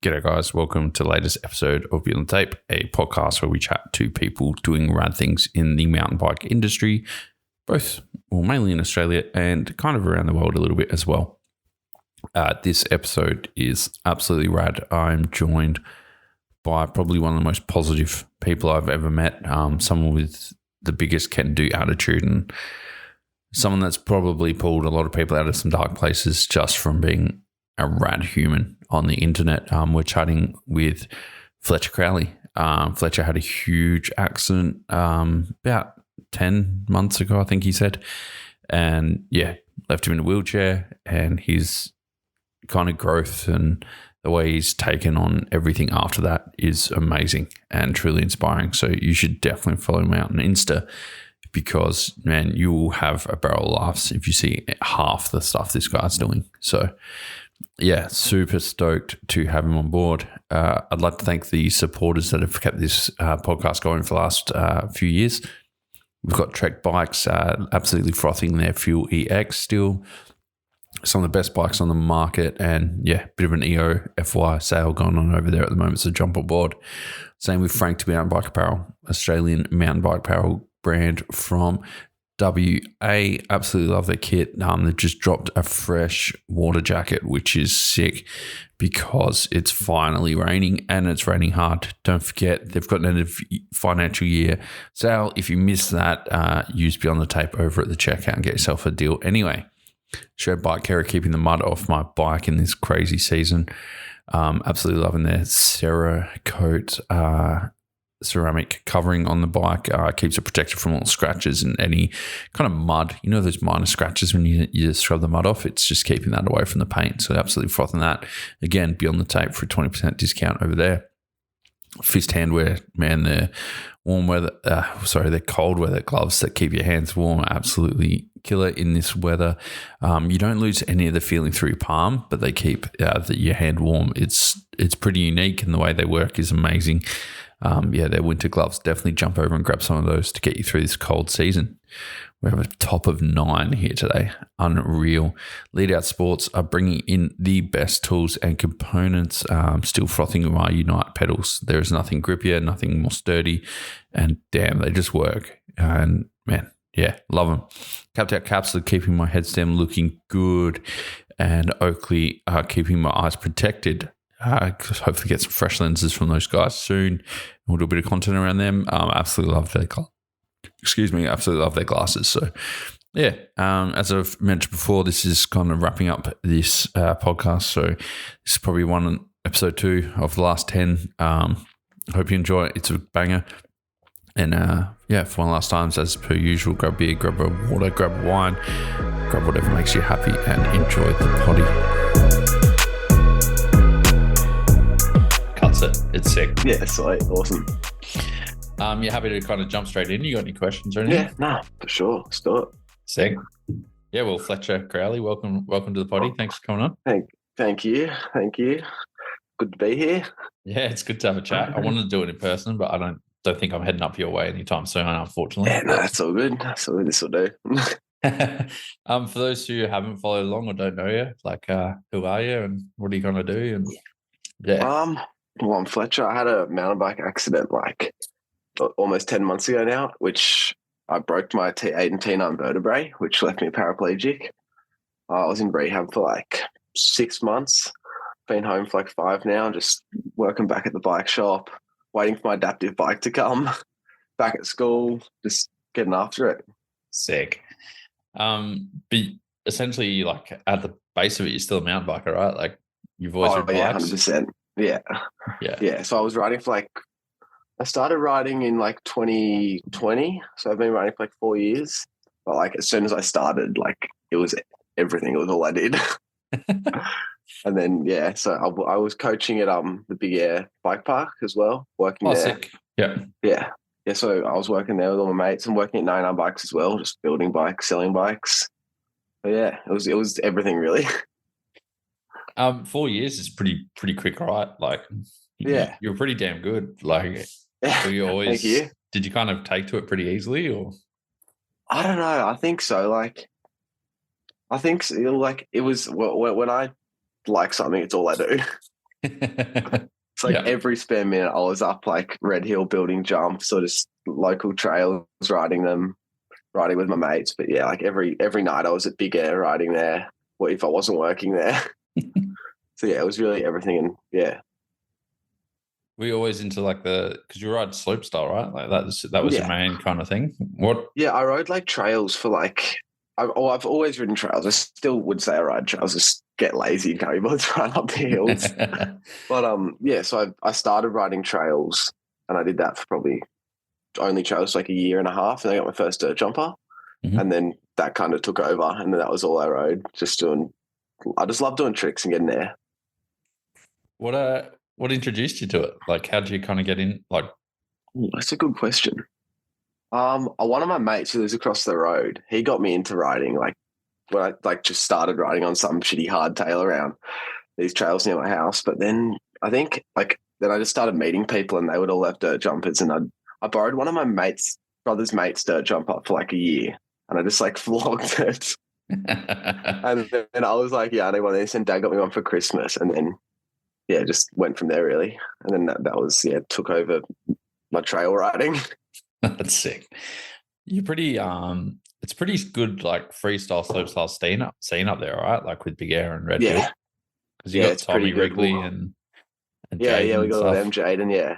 G'day guys, welcome to the latest episode of Beyond the Tape, a podcast where we chat to people doing rad things in the mountain bike industry, mainly in Australia and kind of around the world a little bit as well. This episode is absolutely rad. I'm joined by probably one of the most positive people I've ever met, someone with the biggest can-do attitude and someone that's probably pulled a lot of people out of some dark places just from being a rad human on the internet. We're chatting with Fletcher Crowley. Fletcher had a huge accident about 10 months ago, I think he said. And yeah, left him in a wheelchair, and his kind of growth and the way he's taken on everything after that is amazing and truly inspiring. So you should definitely follow him out on Insta because, man, you will have a barrel of laughs if you see half the stuff this guy's doing. So yeah, super stoked to have him on board. I'd like to thank the supporters that have kept this podcast going for the last few years. We've got Trek Bikes absolutely frothing their Fuel EX still. Some of the best bikes on the market, and yeah, bit of an EO FY sale going on over there at the moment, so jump on board. Same with Frank to Mountain Bike Apparel, Australian mountain bike apparel brand from WA. Absolutely love their kit. They've just dropped a fresh water jacket, which is sick because it's finally raining and it's raining hard. Don't forget, they've got an end of financial year sale. If you missed that, use Beyond the Tape over at the checkout and get yourself a deal. Anyway, Shred Bike Care, keeping the mud off my bike in this crazy season. Absolutely loving their Cerakote ceramic covering on the bike. Keeps it protected from all scratches and any kind of mud. You know those minor scratches when you scrub the mud off? It's just keeping that away from the paint. So absolutely frothing that. Again, Beyond the Tape for a 20% discount over there. Fist handwear, man, they're they're cold weather gloves that keep your hands warm. Absolutely killer in this weather. You don't lose any of the feeling through your palm, but they keep your hand warm. It's pretty unique, and the way they work is amazing. Their winter gloves, definitely jump over and grab some of those to get you through this cold season. We have a top of 9 here today. Unreal. Lead Out Sports are bringing in the best tools and components. Still frothing with my Unite pedals. There is nothing grippier, nothing more sturdy, and damn, they just work. And man, yeah, love them. Capped Out Caps are keeping my head stem looking good, and Oakley are keeping my eyes protected. Hopefully get some fresh lenses from those guys soon. We'll do a bit of content around them. Absolutely love their glasses. So yeah, as I've mentioned before, this is kind of wrapping up this podcast. So this is probably episode 2 of the last 10. Hope you enjoy it. It's a banger. And for one last time, as per usual, grab a beer, grab a water, grab a wine, grab whatever makes you happy, and enjoy the potty. It's sick. Yeah, sweet. Awesome. You're happy to kind of jump straight in? You got any questions or anything? Yeah, no, for sure. Let's do it. Sick. Yeah, well, Fletcher Crowley, welcome to the potty. Thanks for coming on. Thank you. Good to be here. Yeah, it's good to have a chat. I wanted to do it in person, but I don't think I'm heading up your way anytime soon, unfortunately. Yeah, no, that's all good. This will do. For those who haven't followed along or don't know you, who are you and what are you going to do? And yeah. Well, I'm Fletcher. I had a mountain bike accident almost 10 months ago now, which I broke my T8 and T9 vertebrae, which left me paraplegic. I was in rehab for 6 months, been home for 5 now, just working back at the bike shop, waiting for my adaptive bike to come, back at school, just getting after it. Sick. But essentially, at the base of it, you're still a mountain biker, right? You've always ridden bikes? 100%. Yeah. So I was riding I started riding in 2020. So I've been riding for 4 years. But as soon as I started, it was everything. It was all I did. And then, so I was coaching at the Big Air Bike Park as well, working there. Sick. Yeah. Yeah. Yeah. So I was working there with all my mates and working at 99 Bikes as well, just building bikes, selling bikes. But yeah, it was everything really. 4 years is pretty quick, right? Yeah, you're pretty damn good. You always. Thank you. Did you kind of take to it pretty easily, or? I don't know. I think so. I think so, it was when I like something, it's all I do. It's like every spare minute I was up like Red Hill building jumps or just local trails, riding with my mates. But yeah, like every night I was at Big Air riding there, or if I wasn't working there. So yeah, it was really everything. And yeah. Were you always into like because you ride slopestyle, right? Like that was your main kind of thing. What? Yeah, I rode like trails for like, I've always ridden trails. I still would say I ride trails. Just get lazy and can't be bothered to run up the hills. But yeah, so I started riding trails, and I did that for probably only trails for like a year and a half, and I got my first dirt jumper, and then that kind of took over, and then that was all I rode. I just love doing tricks and getting there. What introduced you to it? Like, how did you kind of get in? Like, that's a good question. One of my mates who lives across the road, he got me into riding. Like when I like just started riding on some shitty hardtail around these trails near my house. But then I think then I just started meeting people, and they would all have dirt jumpers, and I borrowed one of my brother's mate's dirt jumper for like a year, and I just like flogged it. And then I was like, yeah, I need one of these, and Dad got me one for Christmas, and then yeah, just went from there really. And then that was took over my trail riding. That's sick. You're pretty it's pretty good like freestyle slopestyle scene up there, right? Like with Big Air and Red Hill. Because you got Tommy Wrigley and Jaden, we got them, Jaden,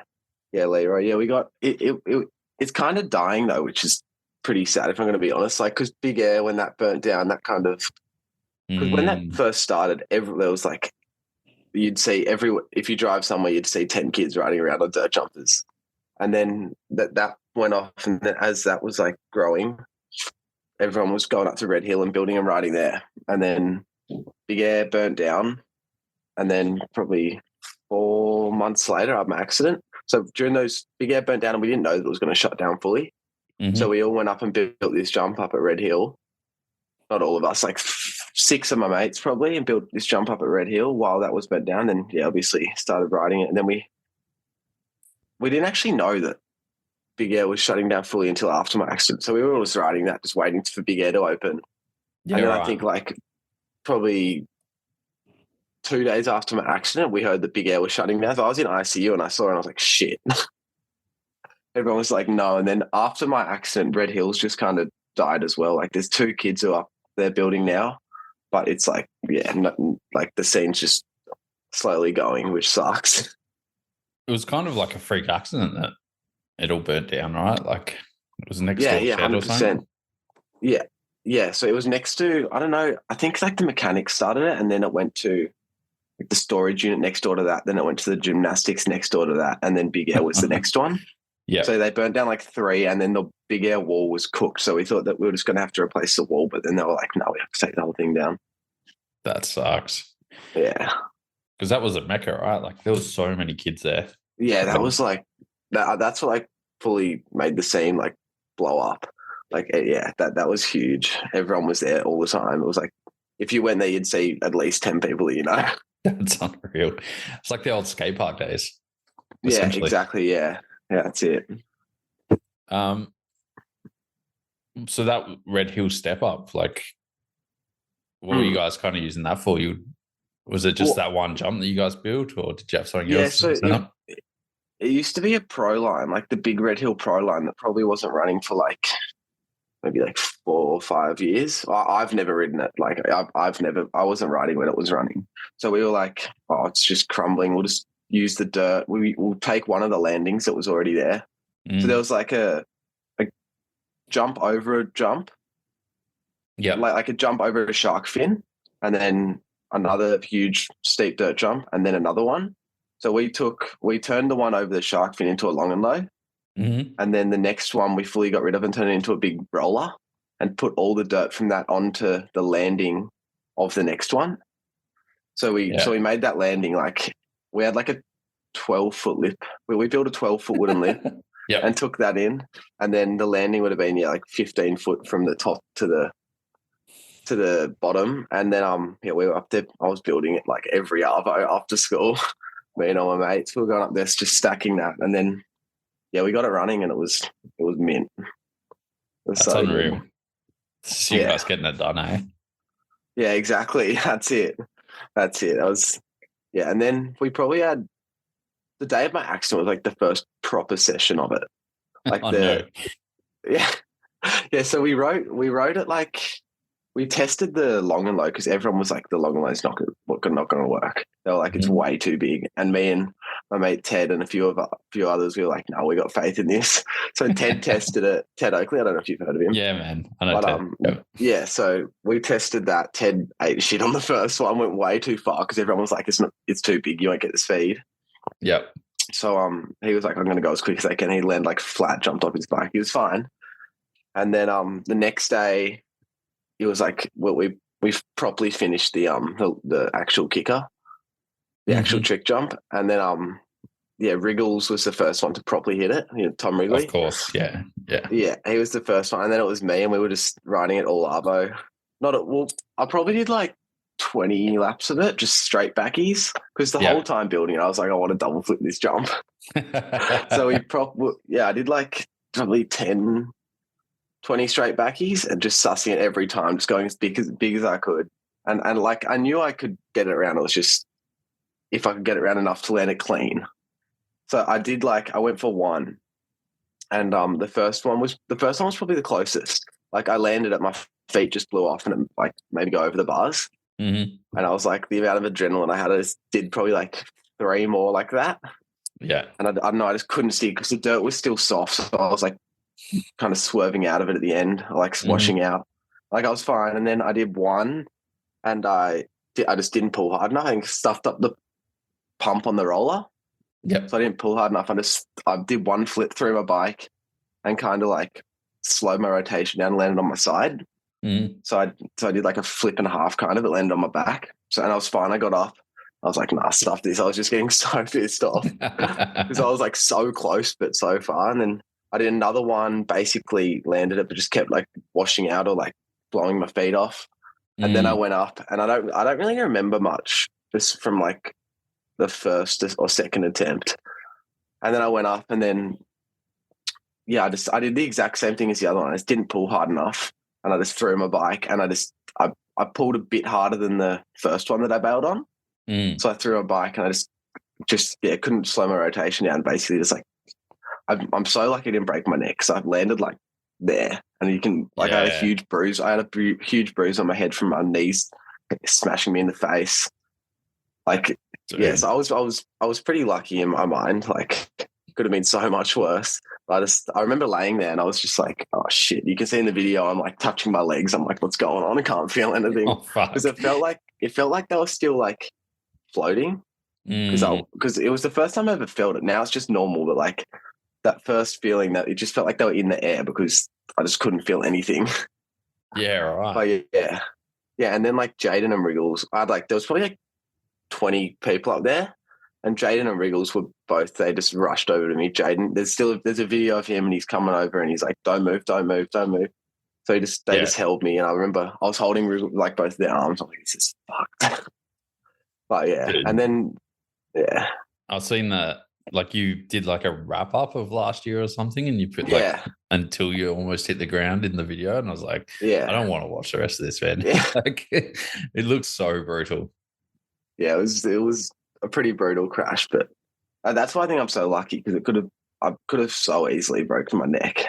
yeah, Leroy. Yeah, we got it's kind of dying though, which is pretty sad if I'm going to be honest. Like, because Big Air, when that burnt down, that kind of, because when that first started, there was like, you'd see if you drive somewhere, you'd see 10 kids riding around on dirt jumpers. And then that went off, and then as that was like growing, everyone was going up to Red Hill and building and riding there. And then Big Air burnt down, and then probably 4 months later, I had my accident. So during those, Big Air burnt down, and we didn't know that it was going to shut down fully. So we all went up and built this jump up at Red Hill. Not all of us, like 6 of my mates probably, and built this jump up at Red Hill while that was burnt down. Then obviously started riding it, and then we didn't actually know that Big Air was shutting down fully until after my accident. So we were always riding that, just waiting for Big Air to open. Yeah, and then I think like probably 2 days after my accident, we heard that Big Air was shutting down. So I was in ICU and I saw it and I was like, shit. Everyone was like, no. And then after my accident, Red Hills just kind of died as well. Like there's 2 kids who are up there building now, but it's like, like the scene's just slowly going, which sucks. It was kind of like a freak accident that it all burnt down, right? Like it was next door shed 100%. Or something? Yeah. So it was next to, I don't know, I think like the mechanics started it, and then it went to like the storage unit next door to that. Then it went to the gymnastics next door to that. And then Big Air was the next one. Yeah. So they burnt down like 3, and then the Big Air wall was cooked. So we thought that we were just going to have to replace the wall, but then they were like, no, we have to take the whole thing down. That sucks. Yeah. Because that was a mecca, right? Like there was so many kids there. Yeah, that was like, that's what like fully made the scene like blow up. Like, yeah, that was huge. Everyone was there all the time. It was like, if you went there, you'd see at least 10 people, That's unreal. It's like the old skate park days. Yeah, exactly. Yeah, that's it. So that Red Hill step up, like, what were you guys kind of using that for? Was it just that one jump that you guys built, or did you have something else? Yeah, so it used to be a pro line, like the big Red Hill pro line that probably wasn't running for like maybe like 4 or 5 years. I've never ridden it. Like I wasn't riding when it was running. So we were like, oh, it's just crumbling. We'll just use the dirt. We'll take one of the landings that was already there. So there was like a jump over a jump. Yeah. Like a jump over a shark fin, and then another huge steep dirt jump, and then another one. So we turned the one over the shark fin into a long and low. And then the next one we fully got rid of and turned it into a big roller and put all the dirt from that onto the landing of the next one. So we made that landing like, we had like a 12-foot lip. We built a 12-foot wooden lip and took that in. And then the landing would have been like 15 foot from the top to the bottom. And then we were up there. I was building it like every arvo after school. Me and all my mates, we were going up there just stacking that. And then we got it running, and it was mint. That's so unreal. So you guys getting it done, eh? Yeah, exactly. That's it. That was Yeah, and then we probably had the day of my accident was like the first proper session of it. Like No. yeah, yeah. So we wrote it like we tested the long and low because everyone was like the long and low is not going to work. They were like it's way too big. And me and my mate Ted and a few others, we were like, no, we got faith in this. So Ted tested it. Ted Oakley, I don't know if you've heard of him. Yeah, man. I know Ted. Yep. Yeah, so we tested that. Ted ate shit on the first one, went way too far because everyone was like, it's too big, you won't get the speed. Yep. So he was like, I'm going to go as quick as I can. He landed like flat, jumped off his bike. He was fine. And then the next day, it was like, well, we've properly finished the actual kicker, the actual trick jump, and then Wriggles was the first one to properly hit it. Tom Wrigley, of course, yeah, he was the first one, and then it was me, and we were just riding it all arvo. I probably did like 20 laps of it, just straight backies, because the whole time building it, I was like, I want to double flip this jump. So I did like probably 10, 20 straight backies and just sussing it every time, just going as big as I could. And like I knew I could get it around. It was just if I could get it around enough to land it clean. So I went for one. And the first one was probably the closest. Like I landed at my feet just blew off and it, like maybe go over the bars. Mm-hmm. And I was like, the amount of adrenaline I had, I just did probably like 3 more like that. Yeah. And I don't know, I just couldn't stick because the dirt was still soft. So I was like kind of swerving out of it at the end, like washing out. Like I was fine. And then I did one and I just didn't pull hard enough. I think stuffed up the pump on the roller. Yep. So I didn't pull hard enough. I did one flip through my bike and kind of like slowed my rotation down and landed on my side. So I did like a flip and a half kind of, it landed on my back. So, and I was fine. I got up. I was like, nah, stuff this. I was just getting so pissed off because I was like so close, but so far. And then I did another one, basically landed it, but just kept like washing out or like blowing my feet off. And then I went up and I don't really remember much just from like the first or second attempt. And then I went up and then, I did the exact same thing as the other one. I just didn't pull hard enough and I just threw my bike and I pulled a bit harder than the first one that I bailed on. So I threw my bike and I just couldn't slow my rotation down. Basically just like, I'm so lucky I didn't break my neck. So I've landed like there and you can like, I had a huge bruise. I had a huge bruise on my head from my knees smashing me in the face. Like, so I was pretty lucky in my mind. Like, could have been so much worse. But I remember laying there and I was just like, oh shit. You can see in the video, I'm like touching my legs. I'm like, what's going on? I can't feel anything. Because it felt like they were still like floating. Because it was the first time I ever felt it. Now it's just normal, but like that first feeling that it just felt like they were in the air because I just couldn't feel anything. Yeah, right. But yeah. And then like Jaden and Wriggles, there was probably like 20 people up there, and Jaden and Wriggles were both. They just rushed over to me. Jaden, there's a video of him, and he's coming over, and he's like, "Don't move, don't move, don't move." So they just held me, and I remember I was holding Wriggles, like both their arms. I'm like, "This is fucked." But yeah, and then I've seen that. Like you did like a wrap up of last year or something, and you put like until you almost hit the ground in the video, and I was like, I don't want to watch the rest of this, man. Like, it looks so brutal. Yeah, it was a pretty brutal crash, but that's why I think I'm so lucky because I could have so easily broken my neck.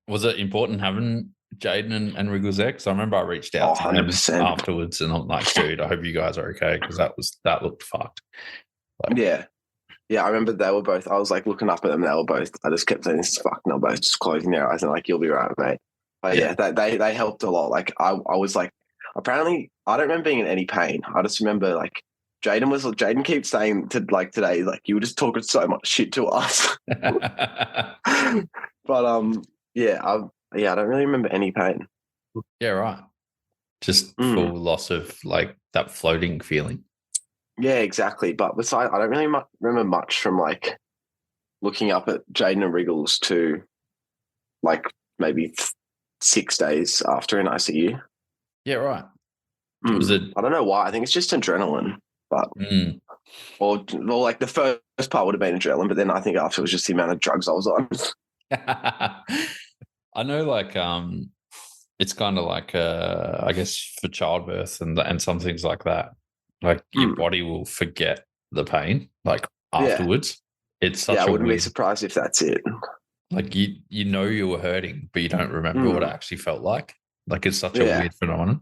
Was it important having Jaden and Wriggles there? Because I remember I reached out to them afterwards, and I'm like, dude, I hope you guys are okay because that looked fucked. Like, yeah, I remember they were both. I was like looking up at them. They were both. I just kept saying, "This is fucked." And they were both just closing their eyes and like, "You'll be right, mate." But they helped a lot. Like I was like, apparently, I don't remember being in any pain. I just remember like Jaden keeps saying to like today, like you were just talking so much shit to us. But I don't really remember any pain. Yeah, right. Just full loss of like that floating feeling. Yeah, exactly. But besides, I don't really remember much from like looking up at Jaden and Wriggles to like maybe 6 days after in ICU. Yeah, right. Was it? I don't know why. I think it's just adrenaline. But or like the first part would have been adrenaline, but then I think after it was just the amount of drugs I was on. I know, like it's kind of like I guess for childbirth and some things like that. Like your body will forget the pain like Yeah. afterwards. It's such I a wouldn't be weird, surprised if that's it. like you know you were hurting, but you don't remember what it actually felt like. Like it's such a Yeah. weird phenomenon.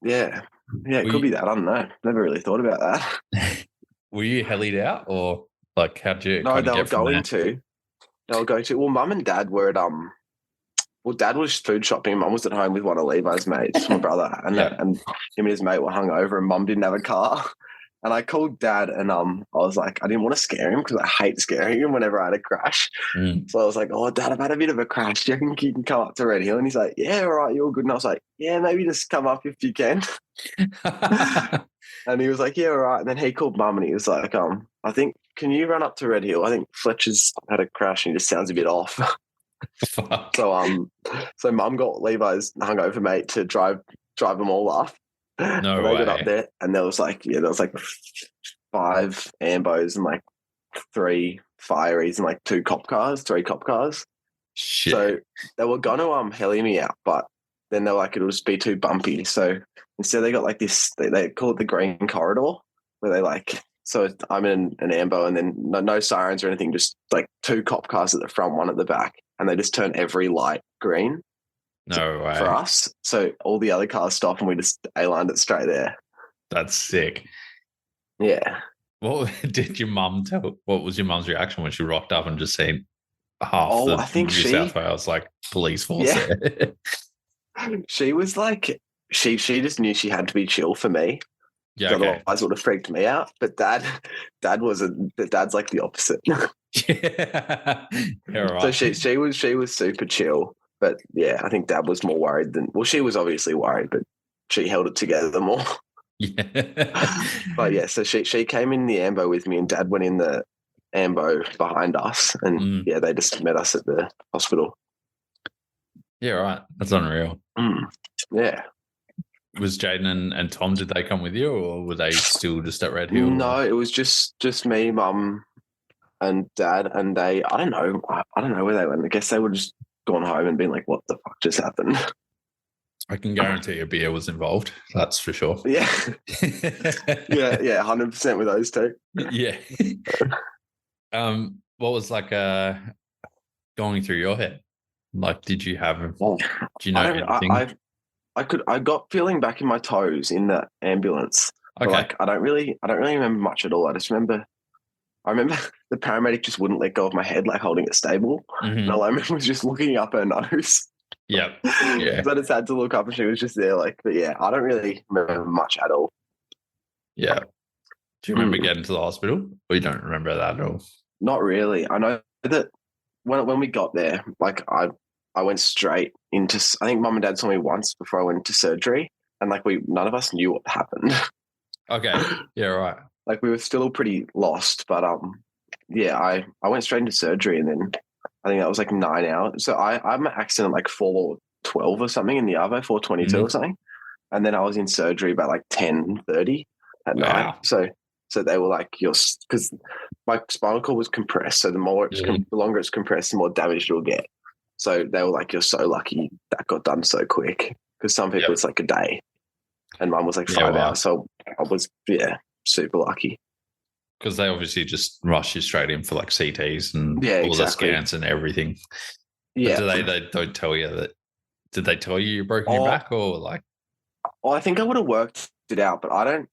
Yeah. Yeah, it Were could be you, that. I don't know. Never really thought about that. were you hellied out, or like how'd you No, kind of they were get from going there? to. They were going to. Well, mum and dad were at well, dad was food shopping. Mum was at home with one of Levi's mates, my brother, and Yeah. and him and his mate were hungover, and mum didn't have a car. And I called dad, and I was like, I didn't want to scare him because I hate scaring him whenever I had a crash. So I was like, "Oh, dad, I've had a bit of a crash. Do you think you can come up to Red Hill?" And he's like, "Yeah, all right, you're good." And I was like, "Yeah, maybe just come up if you can." And he was like, "Yeah, all right." And then he called mum, and he was like, I think, can you run up to Red Hill? I think Fletcher's had a crash, and he just sounds a bit off." Fuck. So mum got Levi's hungover mate to drive them all up. No and they way. got up there, and there was like 5 ambos and like 3 fireys and like 3 cop cars. Shit. So they were gonna heli me out, but then they were like, it'll just be too bumpy. So instead they got like this, they call it the green corridor, where they like, so I'm in an ambo, and then no sirens or anything, just like 2 cop cars at the front, 1 at the back, and they just turn every light green. No way. For us. So all the other cars stop, and we just A-lined it straight there. That's sick. Yeah. What did your mum tell? What was your mum's reaction when she rocked up and just seen half the I think New South Wales like police force there? She was like, she just knew she had to be chill for me. Yeah, okay. Otherwise it would have freaked me out. But dad's like the opposite. Yeah, right. So she was super chill. But yeah, I think dad was more worried than, well, she was obviously worried, but she held it together more. Yeah. But yeah, so she came in the ambo with me, and dad went in the ambo behind us, and yeah, they just met us at the hospital. Yeah, right. That's unreal. Yeah. Was Jaden and Tom, did they come with you, or were they still just at Red Hill? No, it was just me, mum, and dad, and I don't know where they went. I guess they would just gone home and been like, what the fuck just happened? I can guarantee a beer was involved. That's for sure. Yeah. yeah, 100% with those 2. Yeah. What was like going through your head? Like, did you have? Do you know anything? I got feeling back in my toes in the ambulance. Okay. But like, I don't really remember much at all. I remember the paramedic just wouldn't let go of my head, like holding it stable. And all I remember was just looking up her nose. Yep. Yeah. So I just had to look up, and she was just there. Like, but yeah, I don't really remember much at all. Yeah. Do you remember getting to the hospital, or you don't remember that at all? Not really. I know that when we got there, like I went straight into, I think mum and dad saw me once before I went into surgery, and like none of us knew what happened. Okay. Yeah, right. Like we were still pretty lost, but yeah, I went straight into surgery, and then I think that was like 9 hours. So I'm an accident like 4:12 or something in the Arvo, 4:22 or something, and then I was in surgery about like 10:30 at night. So they were like, because my spinal cord was compressed, so the longer it's compressed, the more damage you'll get. So they were like, "You're so lucky that got done so quick," because some people it's like a day, and mine was like 5 hours. So I was super lucky. Because they obviously just rush you straight in for like CTs and all the scans and everything. Yeah. But they don't tell you that? Did they tell you broken your back, or like? Well, I think I would have worked it out, but I don't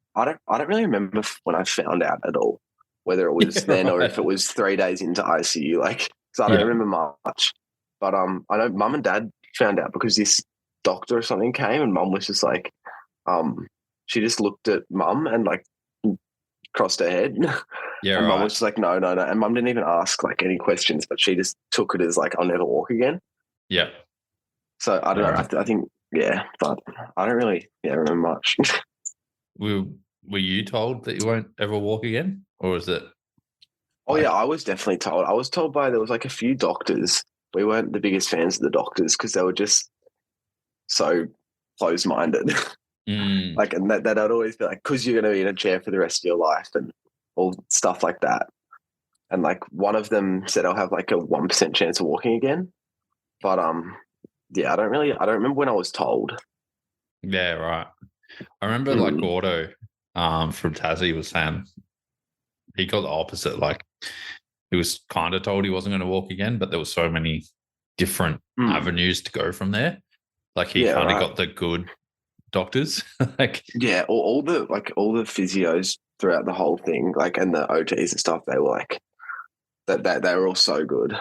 really remember when I found out at all, whether it was then or if it was 3 days into ICU. Like, because I don't remember much. But I know mum and dad found out because this doctor or something came, and mum was just like, she just looked at mum and like crossed her head. Yeah, and mum was just like, no. And mum didn't even ask like any questions, but she just took it as like, I'll never walk again. Yeah. So I don't know. I think, but I don't really remember much. Were you told that you won't ever walk again, or is it? Oh yeah, I was definitely told. I was told by, there was like a few doctors. We weren't the biggest fans of the doctors because they were just so close-minded. Like, and that I'd always be like, because you're going to be in a chair for the rest of your life and all stuff like that. And like one of them said I'll have like a 1% chance of walking again. But I don't remember when I was told. Yeah, right. I remember like Gordo from Tassie was saying he got the opposite. Like he was kind of told he wasn't going to walk again, but there were so many different avenues to go from there. Like he kind of got the good doctors. Like all the physios throughout the whole thing, like, and the OTs and stuff, they were like that they were all so good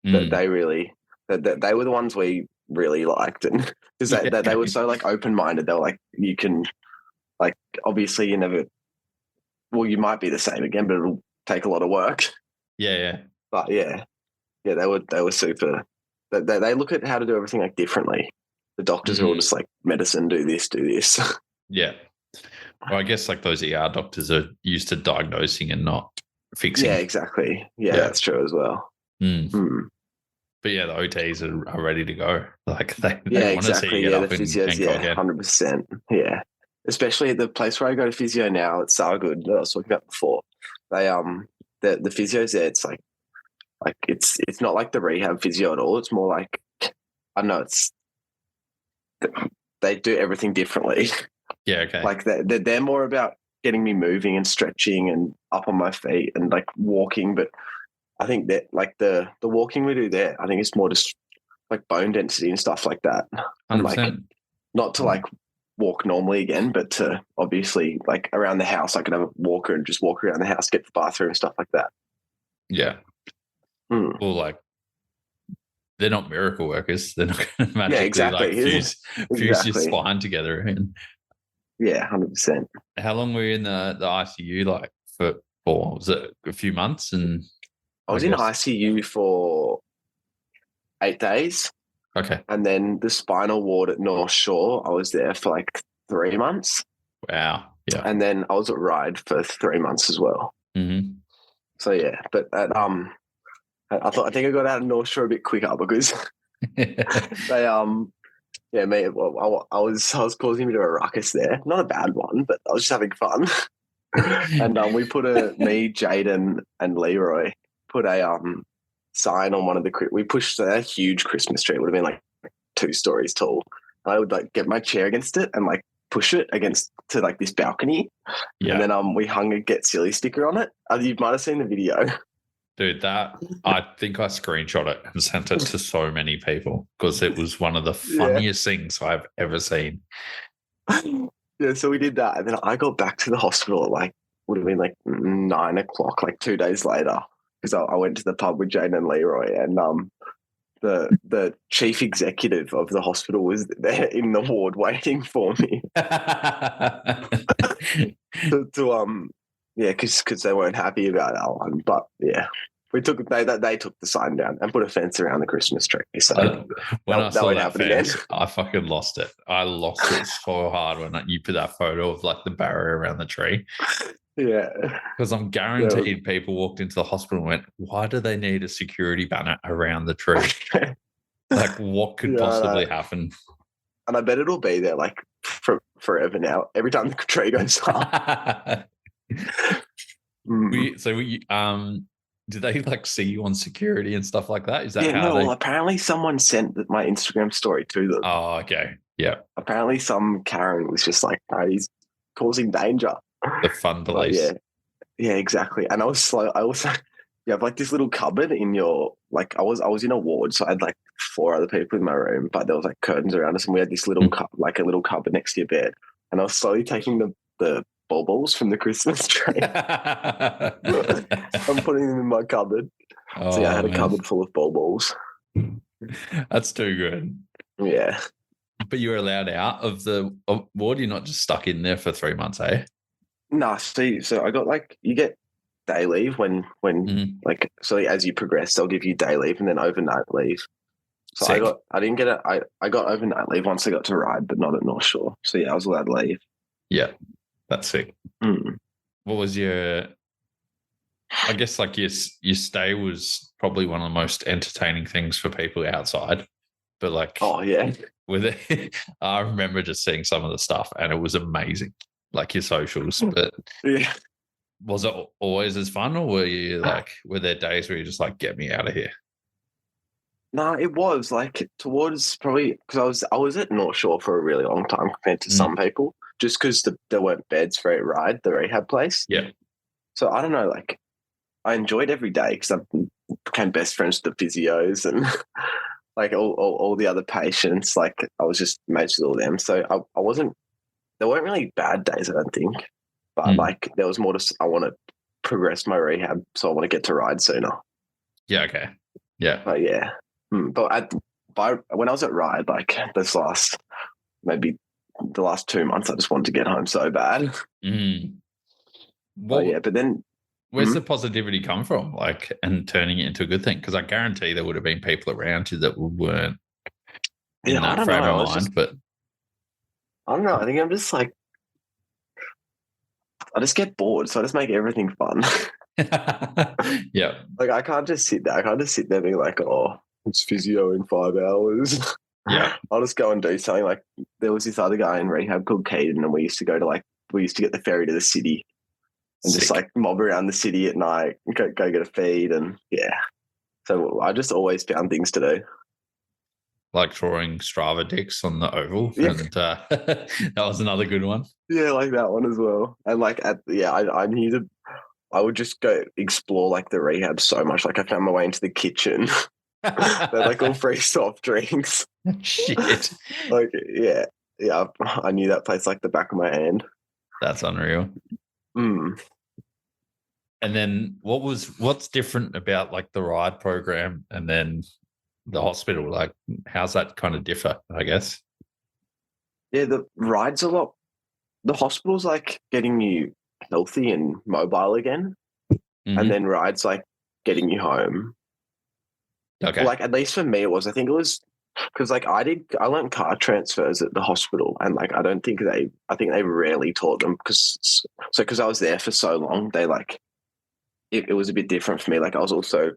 that they really that they were the ones we really liked, and because they were so like open-minded. They were like, you can, like, obviously you might be the same again, but it'll take a lot of work. But they were super. They look at how to do everything like differently. The doctors are all just like, medicine, do this. Yeah. Well, I guess like those ER doctors are used to diagnosing and not fixing. Yeah, exactly. Yeah, that's true as well. But yeah, the OTs are ready to go. Like they want to see you get up the physios, and go again. 100%. Yeah. Especially at the place where I go to physio now, it's so good that I was talking about before. They the physios there, it's like it's not like the rehab physio at all. It's more like, I don't know, they do everything differently. Yeah, okay. Like they're more about getting me moving and stretching and up on my feet and like walking. But I think that like the walking we do there, I think it's more just like bone density and stuff like that. 100%. And like not to like walk normally again, but to obviously like around the house, I could have a walker and just walk around the house, get to the bathroom and stuff like that. Yeah. Well, like they're not miracle workers. They're not going to magically like fuse your spine together. And 100%. How long were you in the ICU like for? Was it a few months? And I was in ICU for 8 days. Okay. And then the spinal ward at North Shore, I was there for like 3 months. Wow. Yeah. And then I was at Ryde for 3 months as well. So yeah, but at, I think I got out of North Shore a bit quicker because they I was causing a bit of a ruckus there. Not a bad one, but I was just having fun. And we put me, Jaden, and Leroy put a sign on one of we pushed a huge Christmas tree. It would have been like 2 stories tall. And I would like get my chair against it and like push it to like this balcony. And then we hung a Get Silly sticker on it. You might have seen the video. Dude, I think I screenshot it and sent it to so many people because it was one of the funniest things I've ever seen. Yeah, so we did that. And then I got back to the hospital at like, would have been like 9 o'clock, like 2 days later, because I went to the pub with Jane and Leroy, and the chief executive of the hospital was there in the ward waiting for me. Because they weren't happy about that one. But yeah, they took the sign down and put a fence around the Christmas tree. So when I saw that fence, I fucking lost it. I lost it so hard when you put that photo of like the barrier around the tree. Yeah, because I'm guaranteed people walked into the hospital and went, "Why do they need a security banner around the tree? Like, what could possibly happen?" And I bet it'll be there like forever now. Every time the tree goes up. Did they like see you on security and stuff like that? Is that well, apparently someone sent my Instagram story to them. Oh, okay. Yeah. Apparently some Karen was just like, no, he's causing danger. The fun police. Yeah, exactly. And I was slow. I also, you have like this little cupboard in your, like I was in a ward, so I had like 4 other people in my room, but there was like curtains around us, and we had this little like a little cupboard next to your bed. And I was slowly taking the baubles from the Christmas tree. I'm putting them in my cupboard. So I had a cupboard full of baubles. That's too good. Yeah. But you were allowed out of the ward? You're not just stuck in there for 3 months, eh? No, so I got like, you get day leave when like, so as you progress, they'll give you day leave and then overnight leave. So sick. I got overnight leave once I got to Ryde, but not at North Shore. So yeah, I was allowed to leave. Yeah, that's sick. What was your, I guess like your stay was probably one of the most entertaining things for people outside, but like, oh yeah, with it, I remember just seeing some of the stuff and it was amazing, like your socials. But yeah, was it always as fun, or were there days where you just like, get me out of here? No, it was like towards probably, because I was at North Shore for a really long time compared to some people. just because there weren't beds for a ride, the rehab place. Yeah. So I don't know, like I enjoyed every day because I became best friends with the physios and like all the other patients. Like I was just mates with all them. So I wasn't. There weren't really bad days, I don't think, but like there was more to. I want to progress my rehab, so I want to get to ride sooner. Yeah. Okay. Yeah. But yeah, but when I was at ride, like maybe the last 2 months, I just wanted to get home so bad. Well, yeah, but then where's the positivity come from? Like, and turning it into a good thing? Because I guarantee there would have been people around you that weren't in that frame of mind. But I don't know. I think I'm just like, I just get bored, so I just make everything fun. Yeah. Like I can't just sit there. I can't just sit there being like, oh, it's physio in 5 hours. Yeah. I'll just go and do something. Like there was this other guy in rehab called Caden, and we used to get the ferry to the city and just like mob around the city at night, go get a feed, and yeah. So I just always found things to do. Like drawing Strava dicks on the oval. Yeah. And that was another good one. Yeah, like that one as well. And like I would just go explore like the rehab so much. Like I found my way into the kitchen. They're like all free soft drinks. Shit. Like yeah. I knew that place like the back of my hand. That's unreal. And then what's different about like the ride program and then the hospital? Like how's that kind of differ, I guess? Yeah, the ride's a lot. The hospital's like getting you healthy and mobile again. And then ride's like getting you home. Okay. Like at least for me it was. I think it was because like I learned car transfers at the hospital, and like I think they rarely taught them because I was there for so long, they like it was a bit different for me. Like I was also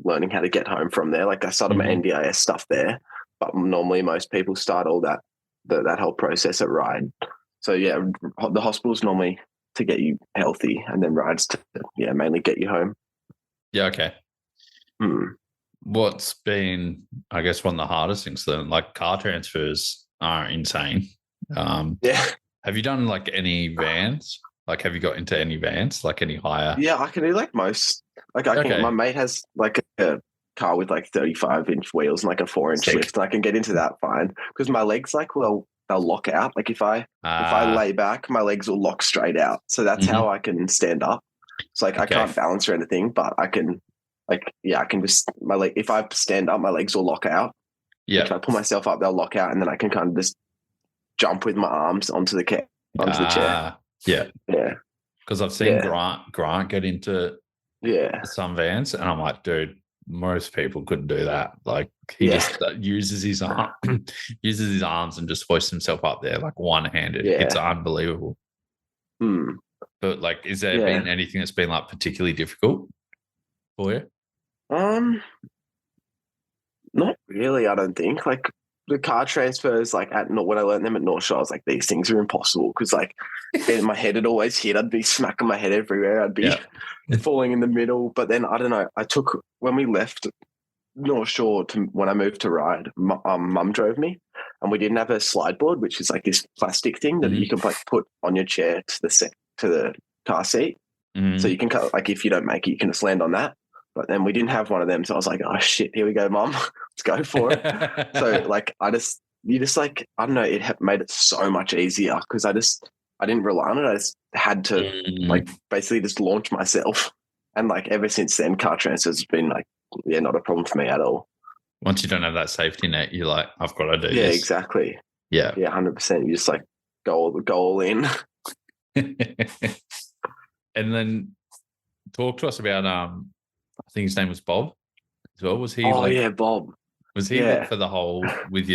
learning how to get home from there. Like I started my NDIS stuff there, but normally most people start all that whole process at ride. So yeah, the hospital's normally to get you healthy, and then rides to mainly get you home. Yeah. Okay. What's been, I guess, one of the hardest things then? Like car transfers are insane. Yeah. Have you done like any vans? Like, have you got into any vans? Like any higher? Yeah, I can do like most. Like I can. My mate has like a car with like 35-inch wheels and like a 4-inch lift, and I can get into that fine because my legs they'll lock out. Like if I lay back, my legs will lock straight out. So that's how I can stand up. It's like I can't balance or anything, but I can. Like I can just if I stand up, my legs will lock out. Yeah. If I pull myself up, they'll lock out, and then I can kind of just jump with my arms onto the chair. Yeah. Yeah. Because I've seen Grant get into some vans, and I'm like, dude, most people couldn't do that. Like he just uses his arms and just hoists himself up there like one-handed. Yeah. It's unbelievable. But like, is there been anything that's been like particularly difficult for you? Not really, I don't think. Like the car transfers, like when I learned them at North Shore, I was like, these things are impossible because like in my head had always hit. I'd be smacking my head everywhere. I'd be falling in the middle. But then I don't know. When we left North Shore when I moved to ride, mum drove me, and we didn't have a slide board, which is like this plastic thing that you can like put on your chair to the car seat. So you can like if you don't make it, you can just land on that. But then we didn't have one of them, so I was like, "Oh shit, here we go, mum, let's go for it." So like, I don't know, it made it so much easier because I didn't rely on it. I just had to like basically just launch myself, and like ever since then, car transfers has been like not a problem for me at all. Once you don't have that safety net, you're like, I've got to do this. Yeah, exactly. Yeah, 100%. You just like go all in. And then talk to us about I think his name was Bob as well. Was he? Oh yeah, Bob. Was he with you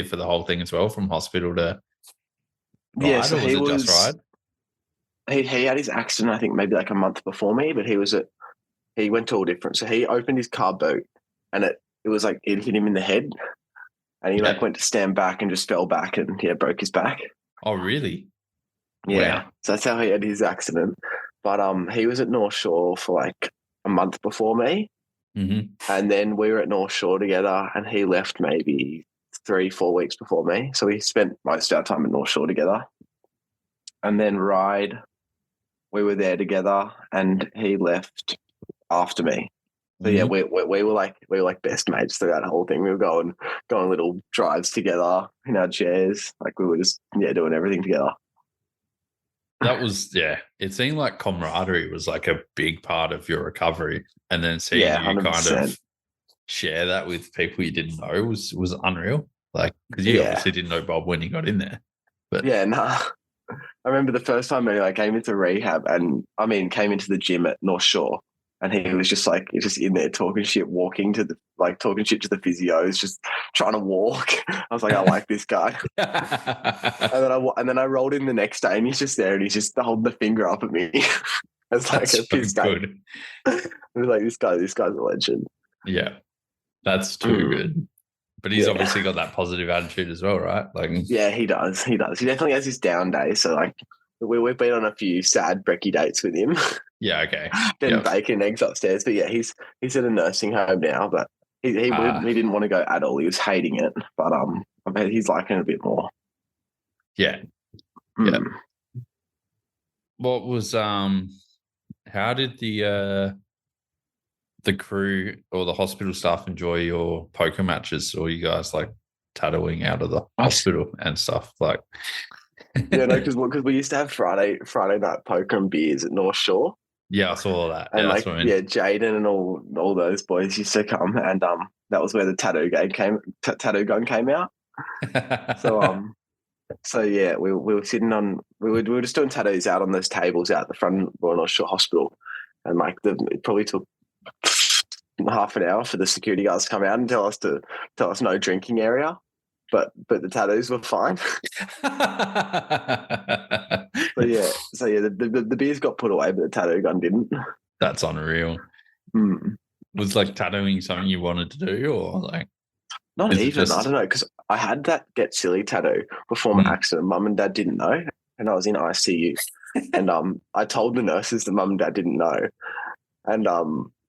for the whole thing as well, from hospital to ride, yeah? So or was it just ride? He had his accident, I think maybe like a month before me, but he went to all different. So he opened his car boot, and it was like it hit him in the head, and he like went to stand back and just fell back and broke his back. Oh really? Yeah. Wow. So that's how he had his accident. But he was at North Shore for like a month before me. And then we were at North Shore together, and he left maybe 3-4 weeks before me. So we spent most of our time at North Shore together. and then ride. We were there together, and he left after me. So yeah, we were like best mates through that whole thing. We were going little drives together in our chairs. Like we were just doing everything together. That was, it seemed like camaraderie was like a big part of your recovery. And then seeing you 100%. kind of share that with people you didn't know was unreal. Like, because you obviously didn't know Bob when you got in there. But yeah, nah. I remember the first time I came into rehab came into the gym at North Shore, and he was just in there talking shit, talking shit to the physios, just trying to walk. I was like, I like this guy. and then I rolled in the next day, and he's just there, and he's just holding the finger up at me. It's like a piss good. I was like, this guy's a legend. Yeah, that's too good. But he's obviously got that positive attitude as well, right? Like, yeah, he does. He definitely has his down days. So like, we've been on a few sad brekkie dates with him. Yeah, okay. Been bacon and eggs upstairs, but yeah, he's at a nursing home now. But he didn't want to go at all. He was hating it, but I bet he's liking it a bit more. Yeah, yeah. What was how did the crew or the hospital staff enjoy your poker matches, or you guys like tattooing out of the hospital and stuff? Like, yeah, no, because we used to have Friday night poker and beers at North Shore. Yeah, I saw that. And Jaden and all those boys used to come, and that was where the tattoo gun came out. So yeah, we were sitting on we were just doing tattoos out on those tables out the front of Royal North Shore Hospital, and like it probably took half an hour for the security guards to come out and tell us no drinking area, but the tattoos were fine. The beers got put away, but the tattoo gun didn't. That's unreal. Was like tattooing something you wanted to do, or like not even? I don't know, because I had that Get Silly tattoo before my accident. Mum and Dad didn't know, and I was in ICU, and I told the nurses that Mum and Dad didn't know, and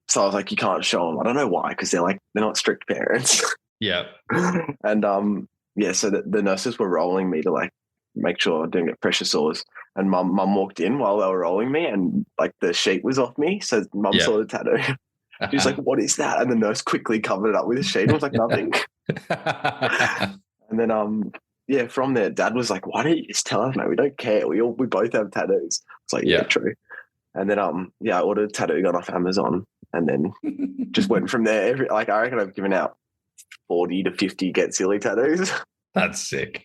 so I was like, you can't show them. I don't know why, because they're not strict parents. Yeah. And so the nurses were rolling me to like make sure I didn't get pressure sores. And mum walked in while they were rolling me, and like the sheet was off me. So mum saw the tattoo. She's like, "What is that?" And the nurse quickly covered it up with a sheet. I was like, "Nothing." And then from there, Dad was like, "Why don't you just tell us, mate? We don't care. We both have tattoos." It's like, yeah, true. And then I ordered a tattoo gun off Amazon, and then just went from there. I reckon I've given out 40 to 50 Get Silly tattoos. That's sick.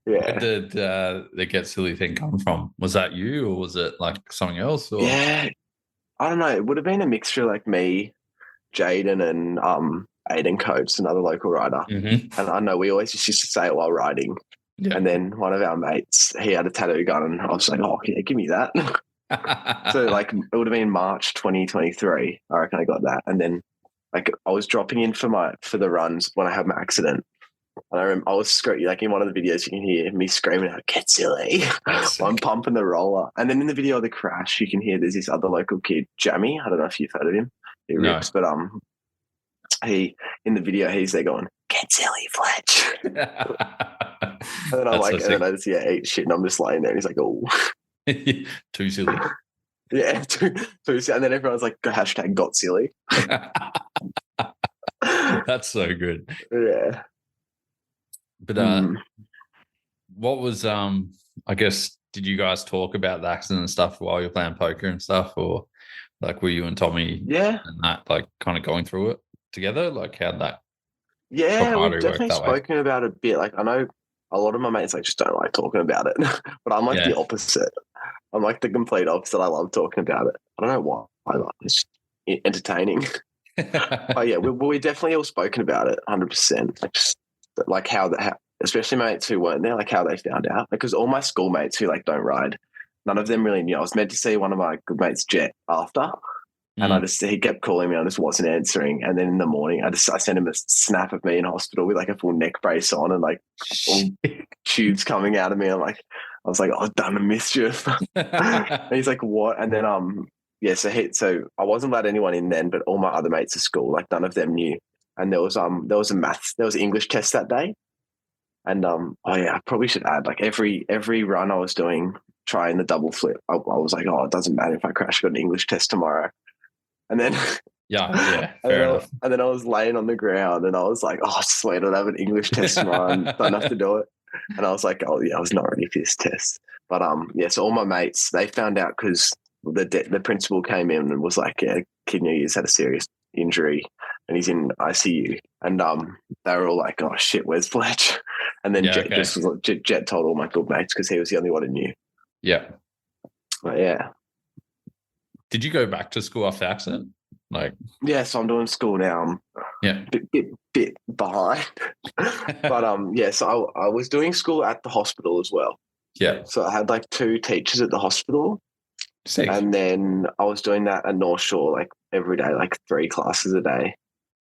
Yeah. Where did the Get Silly thing come from? Was that you, or was it like something else? Or? Yeah, I don't know. It would have been a mixture, like me, Jaden, and Aiden Coates, another local rider. Mm-hmm. And I know we always just used to say it while riding. Yeah. And then one of our mates, he had a tattoo gun, and I was like, "Oh, yeah, give me that." So like it would have been March 2023. I reckon I got that, and then like I was dropping in for the runs when I had my accident. And I remember I was screaming, like in one of the videos, you can hear me screaming out, "Get Silly!" I'm pumping the roller. And then in the video of the crash, you can hear there's this other local kid, Jamie. I don't know if you've heard of him. He rips, but he in the video he's there going, "Get Silly, Fletch." And then I'm like, so and then I just eat shit, and I'm just laying there, and he's like, "Oh, too silly." Yeah, too silly. And then everyone's like, hashtag got silly. That's so good. Yeah. But what was I guess, did you guys talk about the accident and stuff while you're playing poker and stuff, or like were you and Tommy and that like kind of going through it together? Like how'd that we've definitely spoken about it a bit. Like I know a lot of my mates just don't like talking about it, but I'm like the opposite. I'm like the complete opposite. I love talking about it. I don't know why. It's entertaining. But yeah, we definitely all spoken about it 100%. Like how especially mates who weren't there, like how they found out. Because all my schoolmates who like don't ride, none of them really knew. I was meant to see one of my good mates, Jet, after. And he kept calling me, I just wasn't answering. And then in the morning, I sent him a snap of me in hospital with like a full neck brace on and like all tubes coming out of me. I was like, I've done a mischief. And he's like, what? And then, so I wasn't allowed anyone in then, but all my other mates at school, like none of them knew. And there was English test that day. And I probably should add, like every run I was doing trying the double flip. I was like, oh, it doesn't matter if I crash. I got an English test tomorrow. And then Yeah, fair enough. And then I was laying on the ground and I was like, oh, sweet, I'll have an English test tomorrow and don't have to do it. And I was like, oh yeah, I was not ready for this test. But so all my mates, they found out because the principal came in and was like, yeah, kid New Year's had a serious injury and he's in ICU. And they were all like, oh shit, where's Fletch? And then Jet told all my good mates because he was the only one who knew. Yeah. But yeah. Did you go back to school after accident? So I'm doing school now. I'm bit behind. But so I was doing school at the hospital as well. Yeah. So I had like 2 teachers at the hospital. Sick. And then I was doing that at North Shore like every day, like 3 classes a day.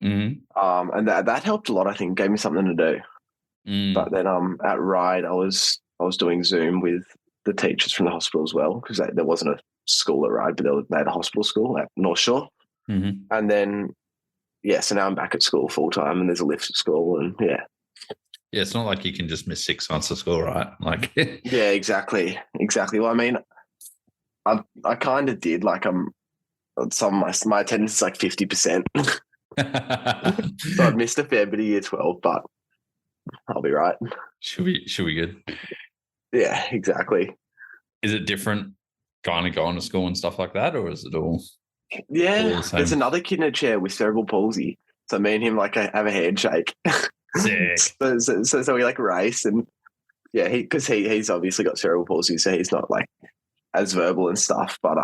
Mm-hmm. And that helped a lot, I think, gave me something to do. But then at Ride I was doing Zoom with the teachers from the hospital as well because there wasn't a school at Ride, but they had a hospital school at North Shore. Mm-hmm. And then, so now I'm back at school full time and there's a lift at school and Yeah, it's not like you can just miss 6 months of school, right? Yeah, exactly. Well, I mean, I kind of did. Like some of my attendance is like 50%. So I've missed a fair bit of year 12, but I'll be right. Should be good. Yeah, exactly. Is it different kind of going to school and stuff like that, or is it all? Yeah, there's another kid in a chair with cerebral palsy. So me and him like have a handshake. Sick. so we like race and because he's obviously got cerebral palsy, so he's not like as verbal and stuff. But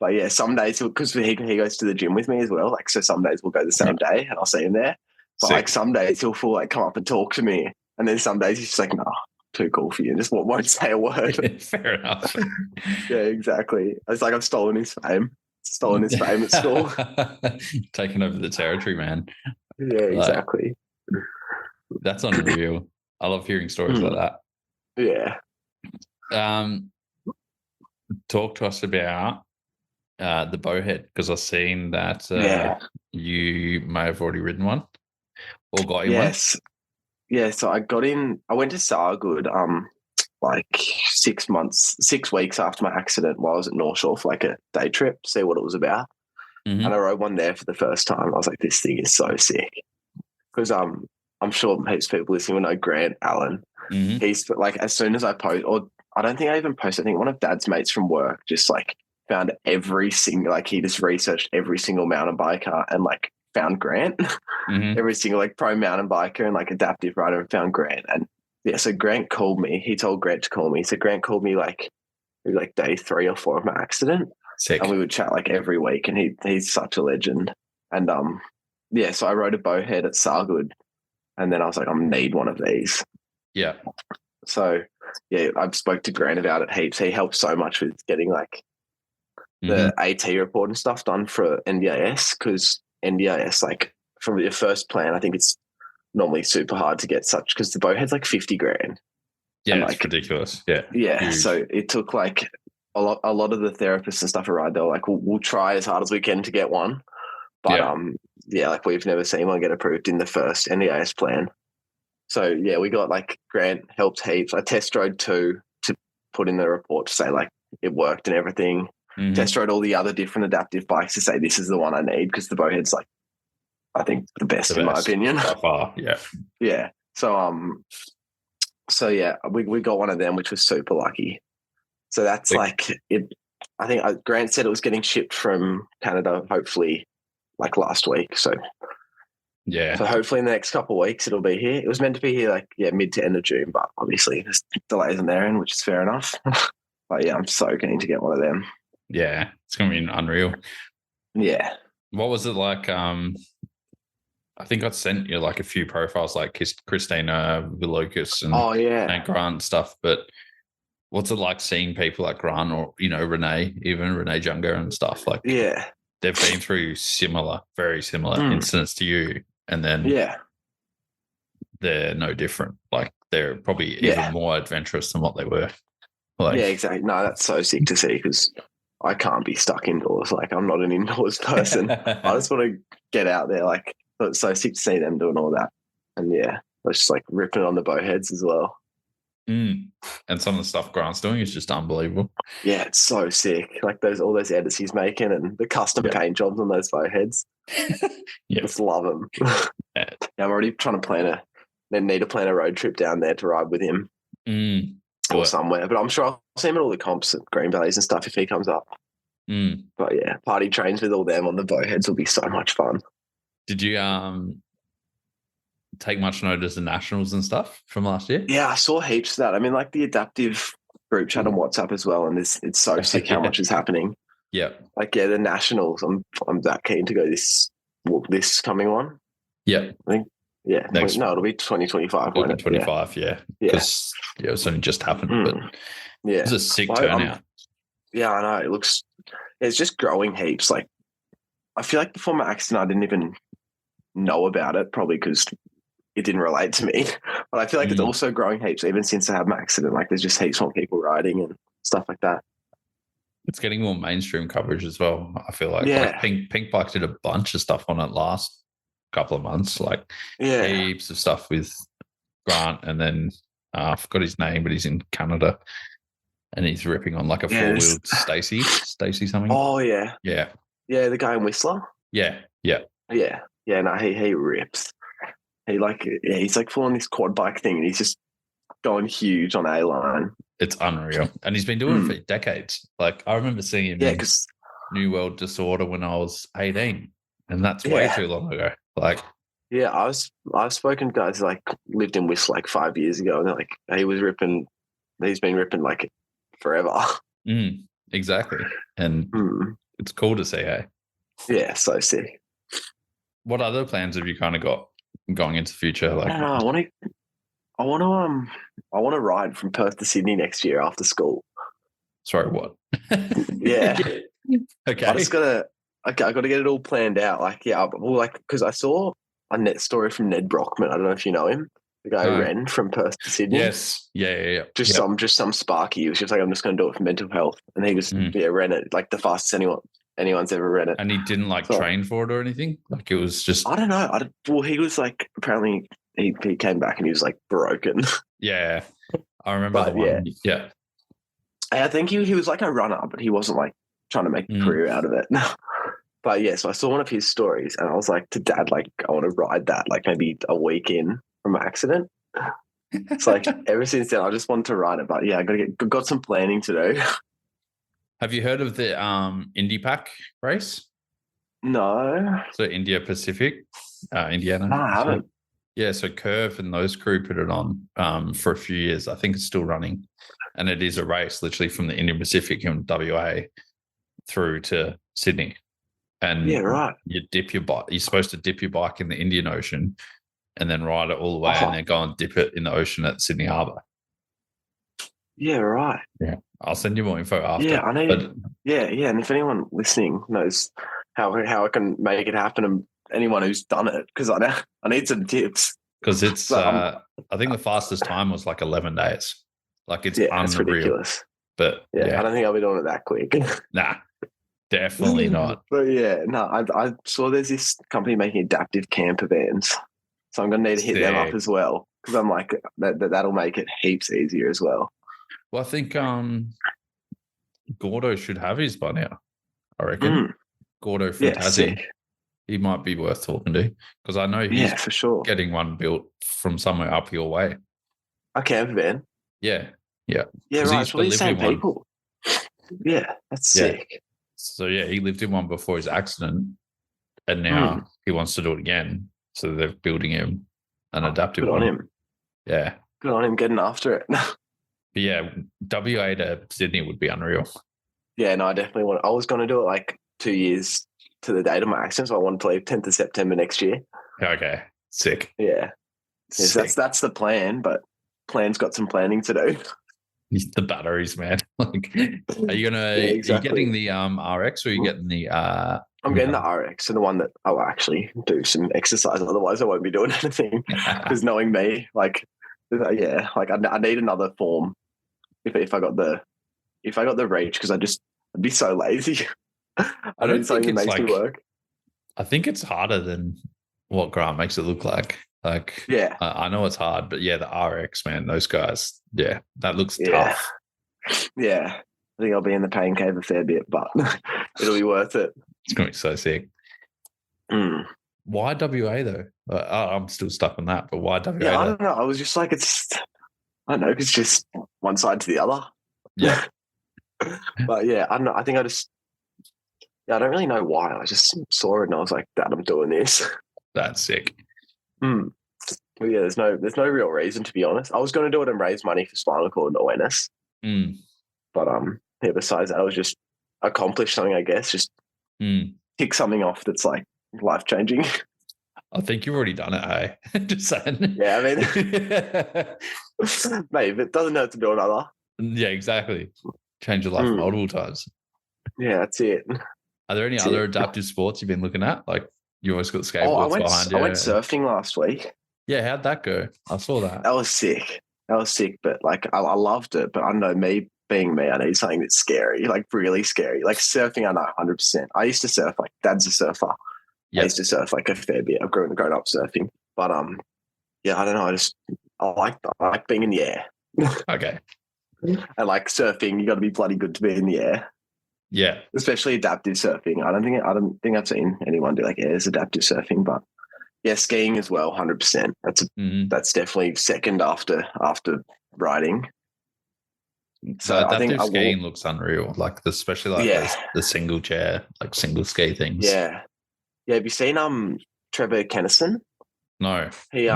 but yeah, some days because he goes to the gym with me as well. Like so, some days we'll go the same day and I'll see him there. But Sick. like some days he'll feel like come up and talk to me, and then some days he's just like, nah, too cool for you, and just won't say a word. Fair enough. Yeah, exactly. It's like I've stolen his fame. At school. Taking over the territory, man. Yeah, exactly. That's unreal. I love hearing stories like that. Yeah. Talk to us about the bowhead, because I've seen that you may have already ridden one or got in one. Yeah, so I went to Sargood like 6 weeks after my accident while I was at North Shore for like a day trip to see what it was about. Mm-hmm. And I rode one there for the first time. I was like, this thing is so sick. Because I'm sure heaps of people listening will know Grant Allen. Mm-hmm. He's like, as soon as I post, or I don't think I even posted, I think one of Dad's mates from work just like found every single, like he just researched every single mountain biker and like found Grant. Mm-hmm. Every single like pro mountain biker and like adaptive rider and found Grant. And yeah, so Grant called me. He told Grant to call me. So Grant called me like day 3 or 4 of my accident. Sick. And we would chat like every week, and he's such a legend. And so I rode a bowhead at Sargood, and then I was like, I need one of these. Yeah. So yeah, I've spoke to Grant about it heaps. He helped so much with getting like the AT report and stuff done for NDIS, because NDIS, like from your first plan, I think it's normally super hard to get such, because the bowhead's like 50 grand. Yeah, and, it's like, ridiculous. Yeah. Yeah. Huge. So it took like a lot of the therapists and stuff around, they were like, we'll try as hard as we can to get one. But like we've never seen one get approved in the first NDIS plan. So yeah, we got like Grant helped heaps. I test rode 2 to put in the report to say like it worked and everything. Mm-hmm. Test rode all the other different adaptive bikes to say this is the one I need, because the bowhead's like, I think the best in my opinion. By far, yeah. Yeah. So yeah, we got one of them, which was super lucky. So that's like it. I think Grant said it was getting shipped from Canada, hopefully like last week. So yeah. So hopefully in the next couple of weeks it'll be here. It was meant to be here like mid to end of June, but obviously there's delays in their end, which is fair enough. But yeah, I'm so keen to get one of them. Yeah, it's gonna be unreal. Yeah. What was it like? I think I sent you like a few profiles like Christina Villokas and Grant stuff, but what's it like seeing people like Grant or, Renee Junger and stuff? Like, yeah, they've been through very similar incidents to you, and then they're no different. Like, they're probably even more adventurous than what they were. Like, yeah, exactly. No, that's so sick to see, because I can't be stuck indoors. Like, I'm not an indoors person. I just want to get out there. Like, it's so sick to see them doing all that. And yeah, it's just like ripping on the bowheads as well. And some of the stuff Grant's doing is just unbelievable. Yeah, it's so sick. Like all those edits he's making and the custom paint jobs on those bow heads. Just love them. Yeah. I'm already trying to need to plan a road trip down there to ride with him or somewhere. But I'm sure I'll see him at all the comps at Green Valleys and stuff if he comes up. But yeah, party trains with all them on the bow heads will be so much fun. Did you take much notice of nationals and stuff from last year? Yeah, I saw heaps of that. I mean, like the adaptive group chat on WhatsApp as well, and it's so sick how much is happening. Yeah. Like the nationals. I'm that keen to go this coming one. Yeah. I think it'll be 2025. It'll be 25, yeah. Because it's only just happened, but it's a sick turnout. I know. It's just growing heaps. Like I feel like before my accident I didn't even know about it, probably because it didn't relate to me. But I feel like it's also growing heaps even since I had my accident. Like there's just heaps more people riding and stuff like that. It's getting more mainstream coverage as well. I feel like Pink Bike did a bunch of stuff on it last couple of months, like heaps of stuff with Grant, and then I forgot his name, but he's in Canada and he's ripping on like a four-wheeled Stacy something. Oh yeah. Yeah. Yeah, the guy in Whistler. Yeah. No, he rips. He's like full on this quad bike thing and he's just going huge on A-line. It's unreal. And he's been doing it for decades. Like I remember seeing him in New World Disorder when I was 18. And that's way too long ago. Like I've spoken to guys who like lived in Whistler like 5 years ago and they're like he's been ripping like forever. Exactly. And it's cool to see, hey? Yeah, so sick. What other plans have you kind of got going into the future? Like, I don't know. I want to ride from Perth to Sydney next year after school. Sorry, what? Yeah. Okay. I got to get it all planned out. Like, because I saw a net story from Ned Brockman. I don't know if you know him. The guy who ran from Perth to Sydney. Yes. Yeah. Just some sparky. He was just like, I'm just going to do it for mental health. And he just ran it like the fastest anyone's ever ran it. And he didn't train for it or anything? Like it was just... I don't know. Well, he was like, apparently he came back and he was like broken. Yeah. I remember the one. Yeah. I think he was like a runner, but he wasn't like trying to make a career out of it. But yeah, so I saw one of his stories and I was like to Dad, like, I want to ride that like maybe a week in from my accident. It's like ever since then I just wanted to ride it. But yeah, I got some planning to do. Have you heard of the IndyPac race? No. So India Pacific, Indiana. No, I haven't. Yeah, so Curve and those crew put it on for a few years. I think it's still running. And it is a race literally from the Indian Pacific in WA through to Sydney. And you dip your bike. You're supposed to dip your bike in the Indian Ocean and then ride it all the way and then go and dip it in the ocean at Sydney Harbour. Yeah, right. Yeah. I'll send you more info after. Yeah, I need. And if anyone listening knows how I can make it happen, and anyone who's done it, because I need some tips. Because it's, I think the fastest time was like 11 days. Like it's unreal. It's ridiculous. But I don't think I'll be doing it that quick. Nah, definitely not. But I saw there's this company making adaptive camper vans, so I'm going to need to hit them up as well because I'm like that'll make it heaps easier as well. Well, I think Gordo should have his by now, I reckon. Gordo from Tassie. He might be worth talking to because I know he's for sure getting one built from somewhere up your way. A camper van? Yeah. Yeah, right. It's probably the same people. Yeah, that's sick. So, he lived in one before his accident and now he wants to do it again. So they're building him an adaptive one. Good on him. Yeah. Good on him getting after it. But yeah, WA to Sydney would be unreal. Yeah, no, I definitely want. I was going to do it like 2 years to the date of my accident, so I wanted to leave 10th of September next year. Okay, sick. Yeah, sick. That's the plan, but plan's got some planning to do. The batteries, man. Like, are you gonna? Exactly. Are you getting the RX or are you getting the? I'm getting the RX and the one that I'll actually do some exercise. Otherwise, I won't be doing anything. Because knowing me, like I need another form. If I got the reach, because I'd be so lazy. I don't think it makes me work. I think it's harder than what Grant makes it look like. Like, Yeah. I know it's hard, but yeah, the RX, man, those guys, yeah, that looks Yeah. tough. Yeah. I think I'll be in the pain cave a fair bit, but it'll be worth it. It's going to be so sick. Mm. Why WA though? I'm still stuck on that, but why WA? Yeah, I don't know. I was just like, I don't know, it's just one side to the other. Yeah. But yeah, I don't know. I think I don't really know why. I just saw it and I was like, Dad, I'm doing this. That's sick. Mm. But yeah, there's no real reason, to be honest. I was going to do it and raise money for spinal cord awareness. Mm. But yeah, besides that, I was just accomplish something, I guess. Just tick something off that's like life changing. I think you've already done it, hey? Just saying. Yeah, I mean, maybe it doesn't hurt to do another. Yeah, exactly. Change your life multiple times. Yeah, that's it. Are there any other adaptive sports you've been looking at? Like you always got skateboards behind you. I went surfing last week. Yeah, how'd that go? I saw that. That was sick. But like I loved it. But I know me being me, I need something that's scary, like really scary. Like surfing, I know 100%. I used to surf, like Dad's a surfer. Yep. I used to surf like a fair bit. I've grown up surfing. But yeah, I don't know. I like being in the air. Okay. And like surfing, you got to be bloody good to be in the air. Yeah. Especially adaptive surfing. I don't think I've seen anyone do like airs adaptive surfing, but yeah, skiing as well, 100%. That's definitely second after riding. So adaptive skiing looks unreal. Like especially like the single chair, like single ski things. Yeah. Yeah. Have you seen Trevor Kennison? No. He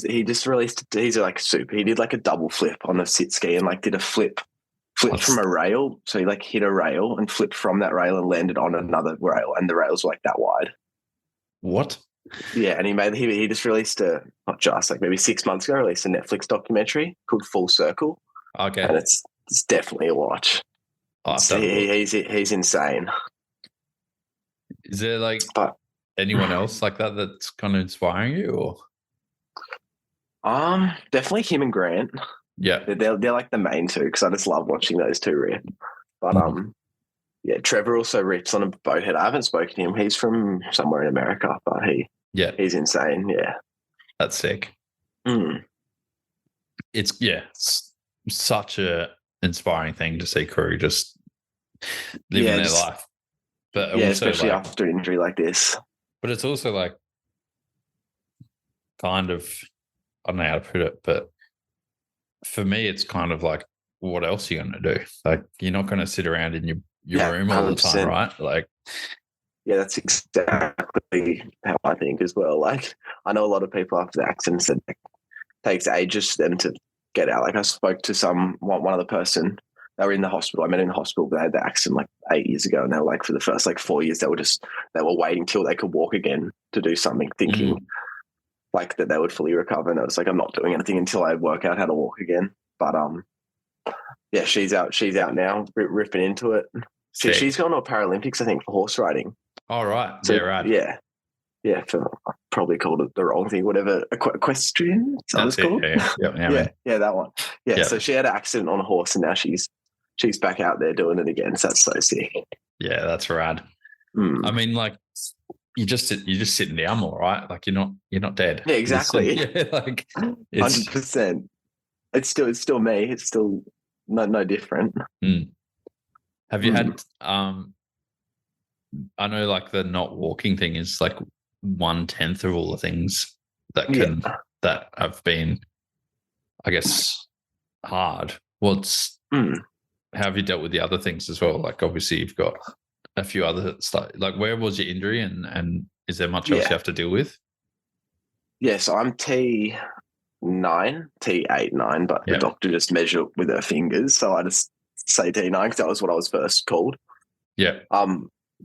he just released. He's like super. He did like a double flip on the sit ski and like did a flip from a rail. So he like hit a rail and flipped from that rail and landed on another rail, and the rails were like that wide. What? Yeah, and he just released maybe 6 months ago, released a Netflix documentary called Full Circle. Okay, and it's definitely a watch. He's insane. Is there like anyone else like that that's kind of inspiring you, or? Definitely him and Grant. Yeah, they're like the main two because I just love watching those two rip. But yeah, Trevor also rips on a boathead. I haven't spoken to him. He's from somewhere in America, but he's insane. Yeah, that's sick. It's such a inspiring thing to see crew just living their life. But also, especially after an injury like this. But it's also like kind of, I don't know how to put it, but for me, it's kind of like, what else are you going to do? Like, you're not going to sit around in your room all 100%. The time, right? Like, yeah, that's exactly how I think as well. Like, I know a lot of people after the accident said it takes ages for them to get out. Like, I spoke to one other person. They were in the hospital. I met in the hospital. They had the accident like 8 years ago, and they were like, for the first like 4 years, they were waiting till they could walk again to do something, thinking like that they would fully recover. And I was like, I'm not doing anything until I work out how to walk again. But yeah, she's out now, ripping into it. She's going to a Paralympics, I think, for horse riding. All right. So, yeah, right. Yeah. I probably called it the wrong thing. Whatever, equestrian. That's called. Yeah, that one. Yeah. So she had an accident on a horse, and now she's back out there doing it again. So that's so sick. Yeah, that's rad. I mean, like, you're just sitting down more, right? Like you're not dead. Yeah, exactly. Like 100%. It's still me. It's still no different. Have you had I know like the not walking thing is like 1/10 of all the things that have been, I guess, hard. How have you dealt with the other things as well? Like obviously you've got a few other stuff. Like where was your injury and is there much else you have to deal with? Yeah, so I'm T8, 9, but the doctor just measured with her fingers. So I just say T9 because that was what I was first called. Yeah.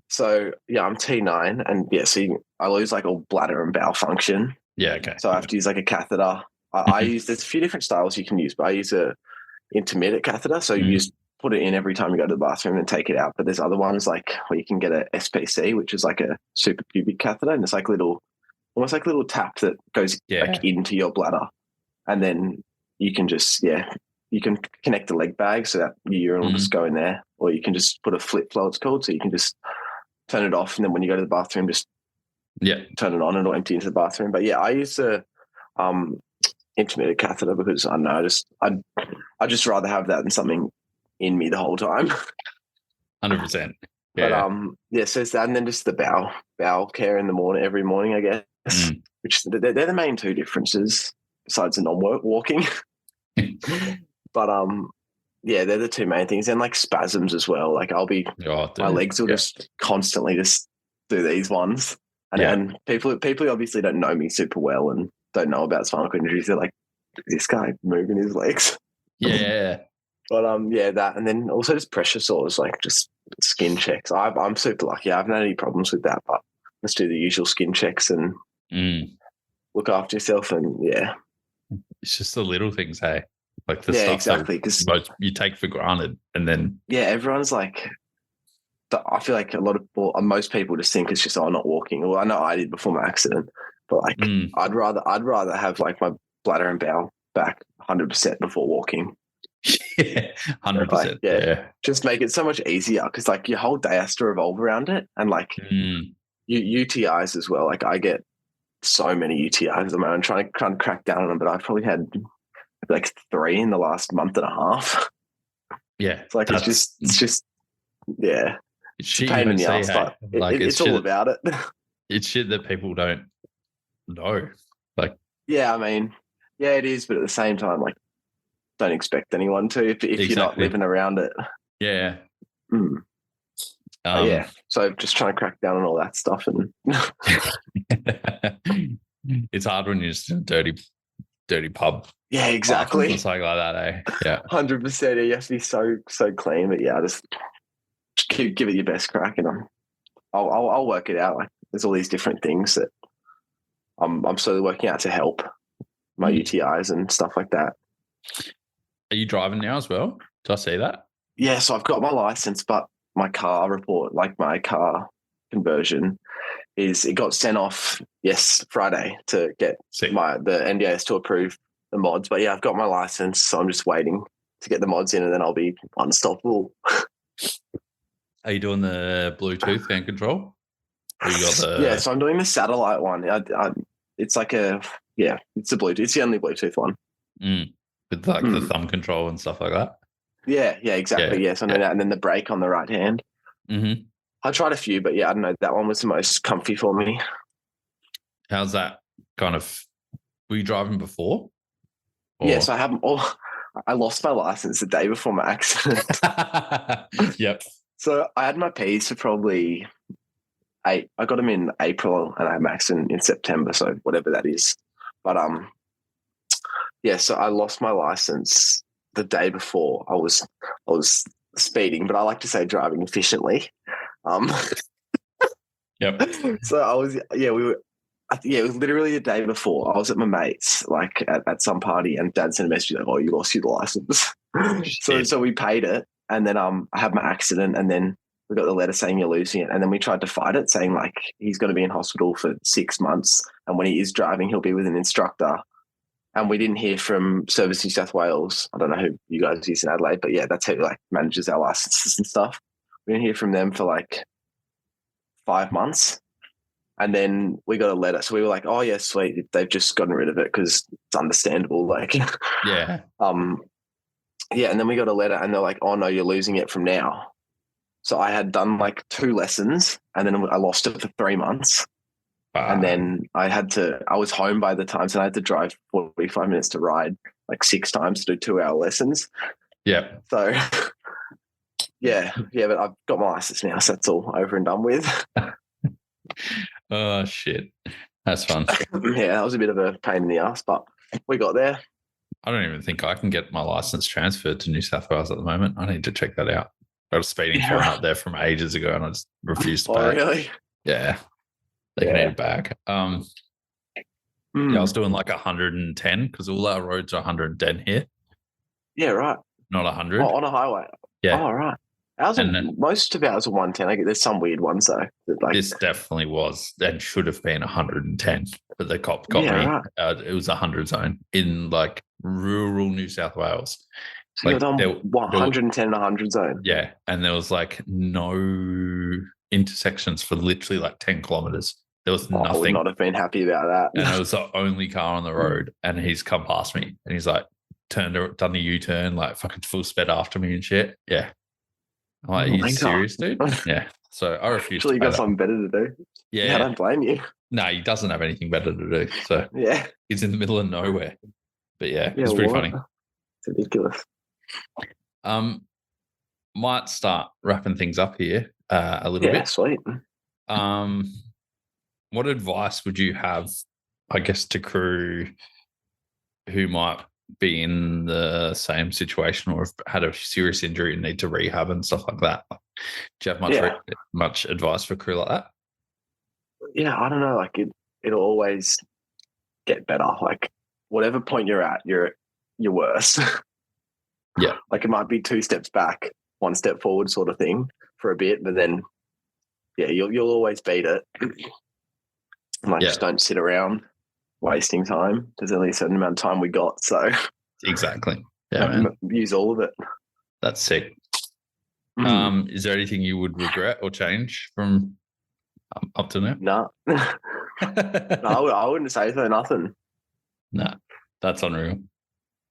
So yeah, I'm T9 and so I lose like all bladder and bowel function. Yeah, okay. So I have to use like a catheter. I use, there's a few different styles you can use, but I use a intermittent catheter. So you just put it in every time you go to the bathroom and take it out. But there's other ones like where you can get a SPC, which is like a suprapubic catheter, and it's like almost like a little tap that goes like into your bladder, and then you can just you can connect the leg bag so that your urine will just go in there, or you can just put a flip flow, it's called, so you can just turn it off, and then when you go to the bathroom, just turn it on and it'll empty into the bathroom. But yeah, I use a intermittent catheter because I don't know, I just rather have that than something in me the whole time. 100%. Yeah. But so it's that, and then just the bowel care in the morning, every morning, I guess. Which they're the main two differences besides the non-walking. But they're the two main things, and like spasms as well. Like my legs will just constantly just do these ones, and people obviously don't know me super well and don't know about spinal cord injuries. They're like, is this guy moving his legs? Yeah. But that, and then also just pressure sores, like just skin checks. I'm super lucky. I haven't had any problems with that, but let's do the usual skin checks and look after yourself. And it's just the little things, hey, like the stuff exactly, because you take for granted, and then everyone's like, I feel like most people just think it's just not walking. Well, I know I did before my accident, but like I'd rather have like my bladder and bowel back 100% before walking. Yeah, 100%. Like, just make it so much easier because like your whole day has to revolve around it, and like UTIs as well. Like I get so many UTIs. I'm trying to crack down on them, but I've probably had like 3 in the last month and a half. Yeah, it's like it's just it's a pain in the ass, but it's all about it. It's shit that people don't know. Like, I mean, it is, but at the same time, like, don't expect anyone to if you're not living around it. Yeah. So just trying to crack down on all that stuff, and it's hard when you're just in a dirty pub. Yeah, exactly. Or something like that, eh? Yeah. 100%. You have to be so clean, but just give it your best crack, and I'll work it out. Like, there's all these different things that I'm slowly working out to help my UTIs and stuff like that. Are you driving now as well? Did I see that? Yeah, so I've got my license, but my car report, like my car conversion, it got sent off Friday to get the NDAS to approve the mods. But I've got my license, so I'm just waiting to get the mods in, and then I'll be unstoppable. Are you doing the Bluetooth hand control? Or you got so I'm doing the satellite one. It's like it's the Bluetooth. It's the only Bluetooth one. With like the thumb control and stuff like that. Yeah, exactly. Yes, I know that, and then the brake on the right hand. I tried a few, but I don't know. That one was the most comfy for me. How's that kind of? Were you driving before? Yes, I haven't. I lost my license the day before my accident. Yep. So I had my Ps for probably 8. I got them in April, and I had my accident in September. So whatever that is, but so I lost my license the day before. I was speeding, but I like to say driving efficiently. Yep. So I was, it was literally the day before. I was at my mate's, like at some party, and Dad sent a message like, "Oh, you lost your license." So we paid it, and then I had my accident, and then we got the letter saying you're losing it, and then we tried to fight it, saying like he's going to be in hospital for 6 months, and when he is driving, he'll be with an instructor. And we didn't hear from Service New South Wales. I don't know who you guys use in Adelaide, but that's who like manages our licenses and stuff. We didn't hear from them for like 5 months. And then we got a letter. So we were like, oh, yeah, sweet. They've just gotten rid of it because it's understandable. Like, yeah. And then we got a letter, and they're like, oh, no, you're losing it from now. So I had done like 2 lessons, and then I lost it for 3 months. And then I was home by the time, so I had to drive 45 minutes to ride like 6 times to do 2-hour lessons. Yeah. So, but I've got my license now, so that's all over and done with. Oh, shit. That's fun. That was a bit of a pain in the ass, but we got there. I don't even think I can get my license transferred to New South Wales at the moment. I need to check that out. I was speeding fine up there from ages ago, and I just refused to pay. Oh, really? Yeah. They can need it back. I was doing like 110 because all our roads are 110 here. Yeah, right. Not 100. On a highway. Yeah. Oh, right. Most of ours are 110. There's some weird ones though. This definitely was and should have been 110, but the cop got me. Right. It was 100 zone in like rural New South Wales. So like, you're on 110 and 100 zone. Yeah, and there was like no intersections for literally like 10 kilometers. There was I would nothing. not have been happy about that. And it was the only car on the road. And he's come past me and he's like, done the U-turn, like fucking full sped after me and shit. Yeah. I'm like, are you serious, dude? Yeah. So I refuse Actually, to you pay got that. something better to do. Yeah. I don't blame you. No, he doesn't have anything better to do. So Yeah. he's in the middle of nowhere. But yeah, it's pretty funny. It's ridiculous. Might start wrapping things up here a little bit. Yeah, sweet. What advice would you have, I guess, to crew who might be in the same situation or have had a serious injury and need to rehab and stuff like that? Do you have much advice for crew like that? Yeah, I don't know. Like it'll always get better. Like whatever point you're at, you're worse. Yeah. Like it might be 2 steps back, 1 step forward sort of thing for a bit, but then you'll always beat it. Like just don't sit around wasting time. There's only a certain amount of time we got, so exactly. Yeah, man. Use all of it. That's sick. Is there anything you would regret or change from up to now? No. No, I wouldn't say so. Nothing. No, that's unreal.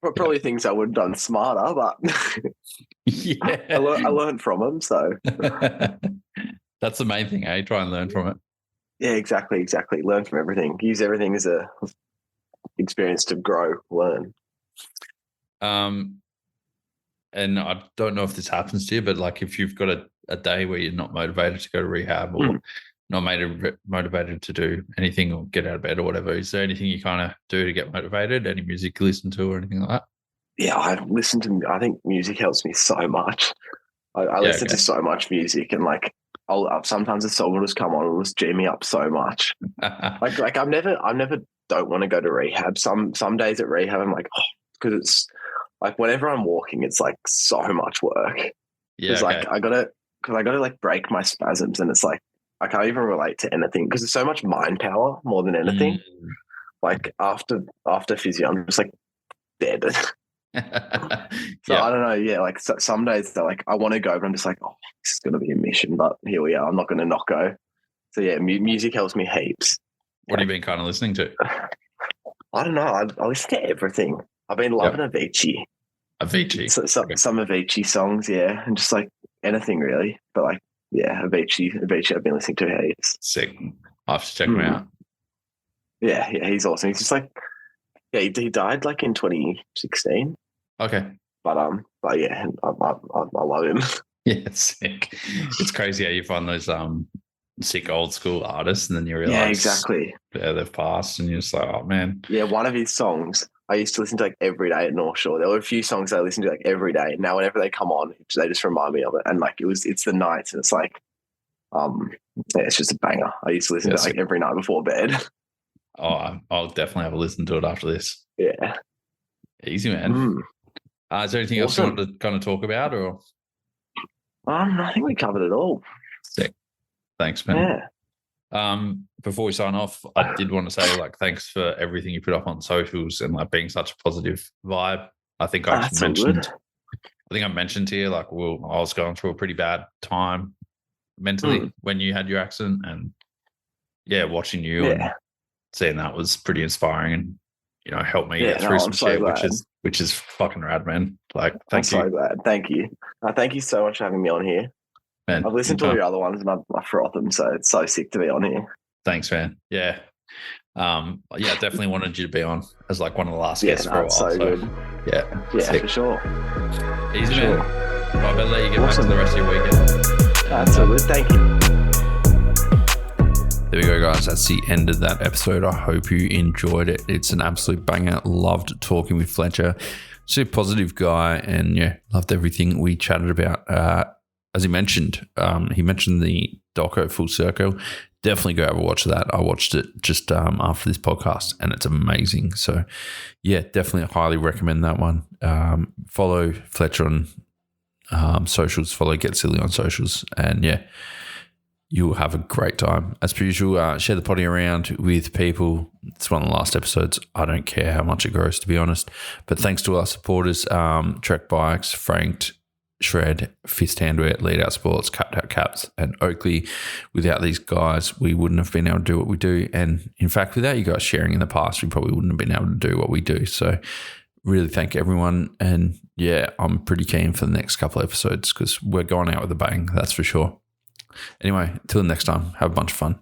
Probably things I would have done smarter, but I learned from them. So that's the main thing, eh? Try and learn from it. Yeah, exactly. Learn from everything. Use everything as a experience to grow, learn. And I don't know if this happens to you, but like if you've got a day where you're not motivated to go to rehab or not motivated to do anything or get out of bed or whatever, is there anything you kind of do to get motivated? Any music you listen to or anything like that? Yeah, I think music helps me so much. I listen to so much music, and like sometimes a song will just come on and just G me up so much. like I'm never don't want to go to rehab. Some days at rehab I'm like, because it's like whenever I'm walking, it's like so much work. Yeah, because like I gotta like break my spasms, and it's like I can't even relate to anything because there's so much mind power more than anything. Like after physio, I'm just like dead. So I don't know. Yeah, like some days they're like I want to go, but I'm just like, oh, this is gonna be a mission. But here we are. I'm not gonna not go. So yeah, music helps me heaps. What have you been kind of listening to? I don't know. I listen to everything. I've been loving Avicii. Some Avicii songs, yeah, and just like anything really. But like, yeah, Avicii I've been listening to heaps. Sick. I'll have to check him out. Yeah, he's awesome. He's just like, he died like in 2016. Okay. But yeah, I love him. Yeah, it's sick. It's crazy how you find those sick old school artists, and then you realize, exactly. Yeah, they've passed, and you're just like, oh man. Yeah, one of his songs I used to listen to like every day at North Shore. There were a few songs I listened to like every day. Now whenever they come on, they just remind me of it. And like it's the nights, and it's like, it's just a banger. I used to listen to it like every night before bed. Oh, I'll definitely have a listen to it after this. Yeah, easy, man. Is there anything else you want to kind of talk about, or? I think we covered it all. Sick. Thanks, man. Yeah. Before we sign off, I did want to say like thanks for everything you put up on socials and like being such a positive vibe. I think I mentioned to you like, I was going through a pretty bad time mentally when you had your accident, and watching you and seeing that was pretty inspiring, and helped me get through some shit, which is fucking rad, man. Like, thank you. I'm so glad. Thank you. Thank you so much for having me on here. Man, I've listened to all your other ones and I froth them, so it's so sick to be on here. Thanks, man. Yeah. Definitely wanted you to be on as like one of the last guests for a while. So good. Yeah, sick. For sure. Easy, man. Well, I better let you get back to the rest of your weekend. That's so good. Thank you. There we go, guys. That's the end of that episode. I hope you enjoyed it. It's an absolute banger. Loved talking with Fletcher. Super positive guy, and loved everything we chatted about. As he mentioned the doco Full Circle. Definitely go have a watch of that. I watched it just after this podcast, and it's amazing. So, yeah, definitely highly recommend that one. Follow Fletcher on socials. Follow Get Silly on socials, and you'll have a great time. As per usual, share the potty around with people. It's one of the last episodes. I don't care how much it grows, to be honest. But thanks to our supporters, Trek Bikes, Franked, Shred, Fist Handwear, Lead Out Sports, Capped Out Caps, and Oakley. Without these guys, we wouldn't have been able to do what we do. And in fact, without you guys sharing in the past, we probably wouldn't have been able to do what we do. So really thank everyone. And yeah, I'm pretty keen for the next couple of episodes because we're going out with a bang, that's for sure. Anyway, till next time, have a bunch of fun.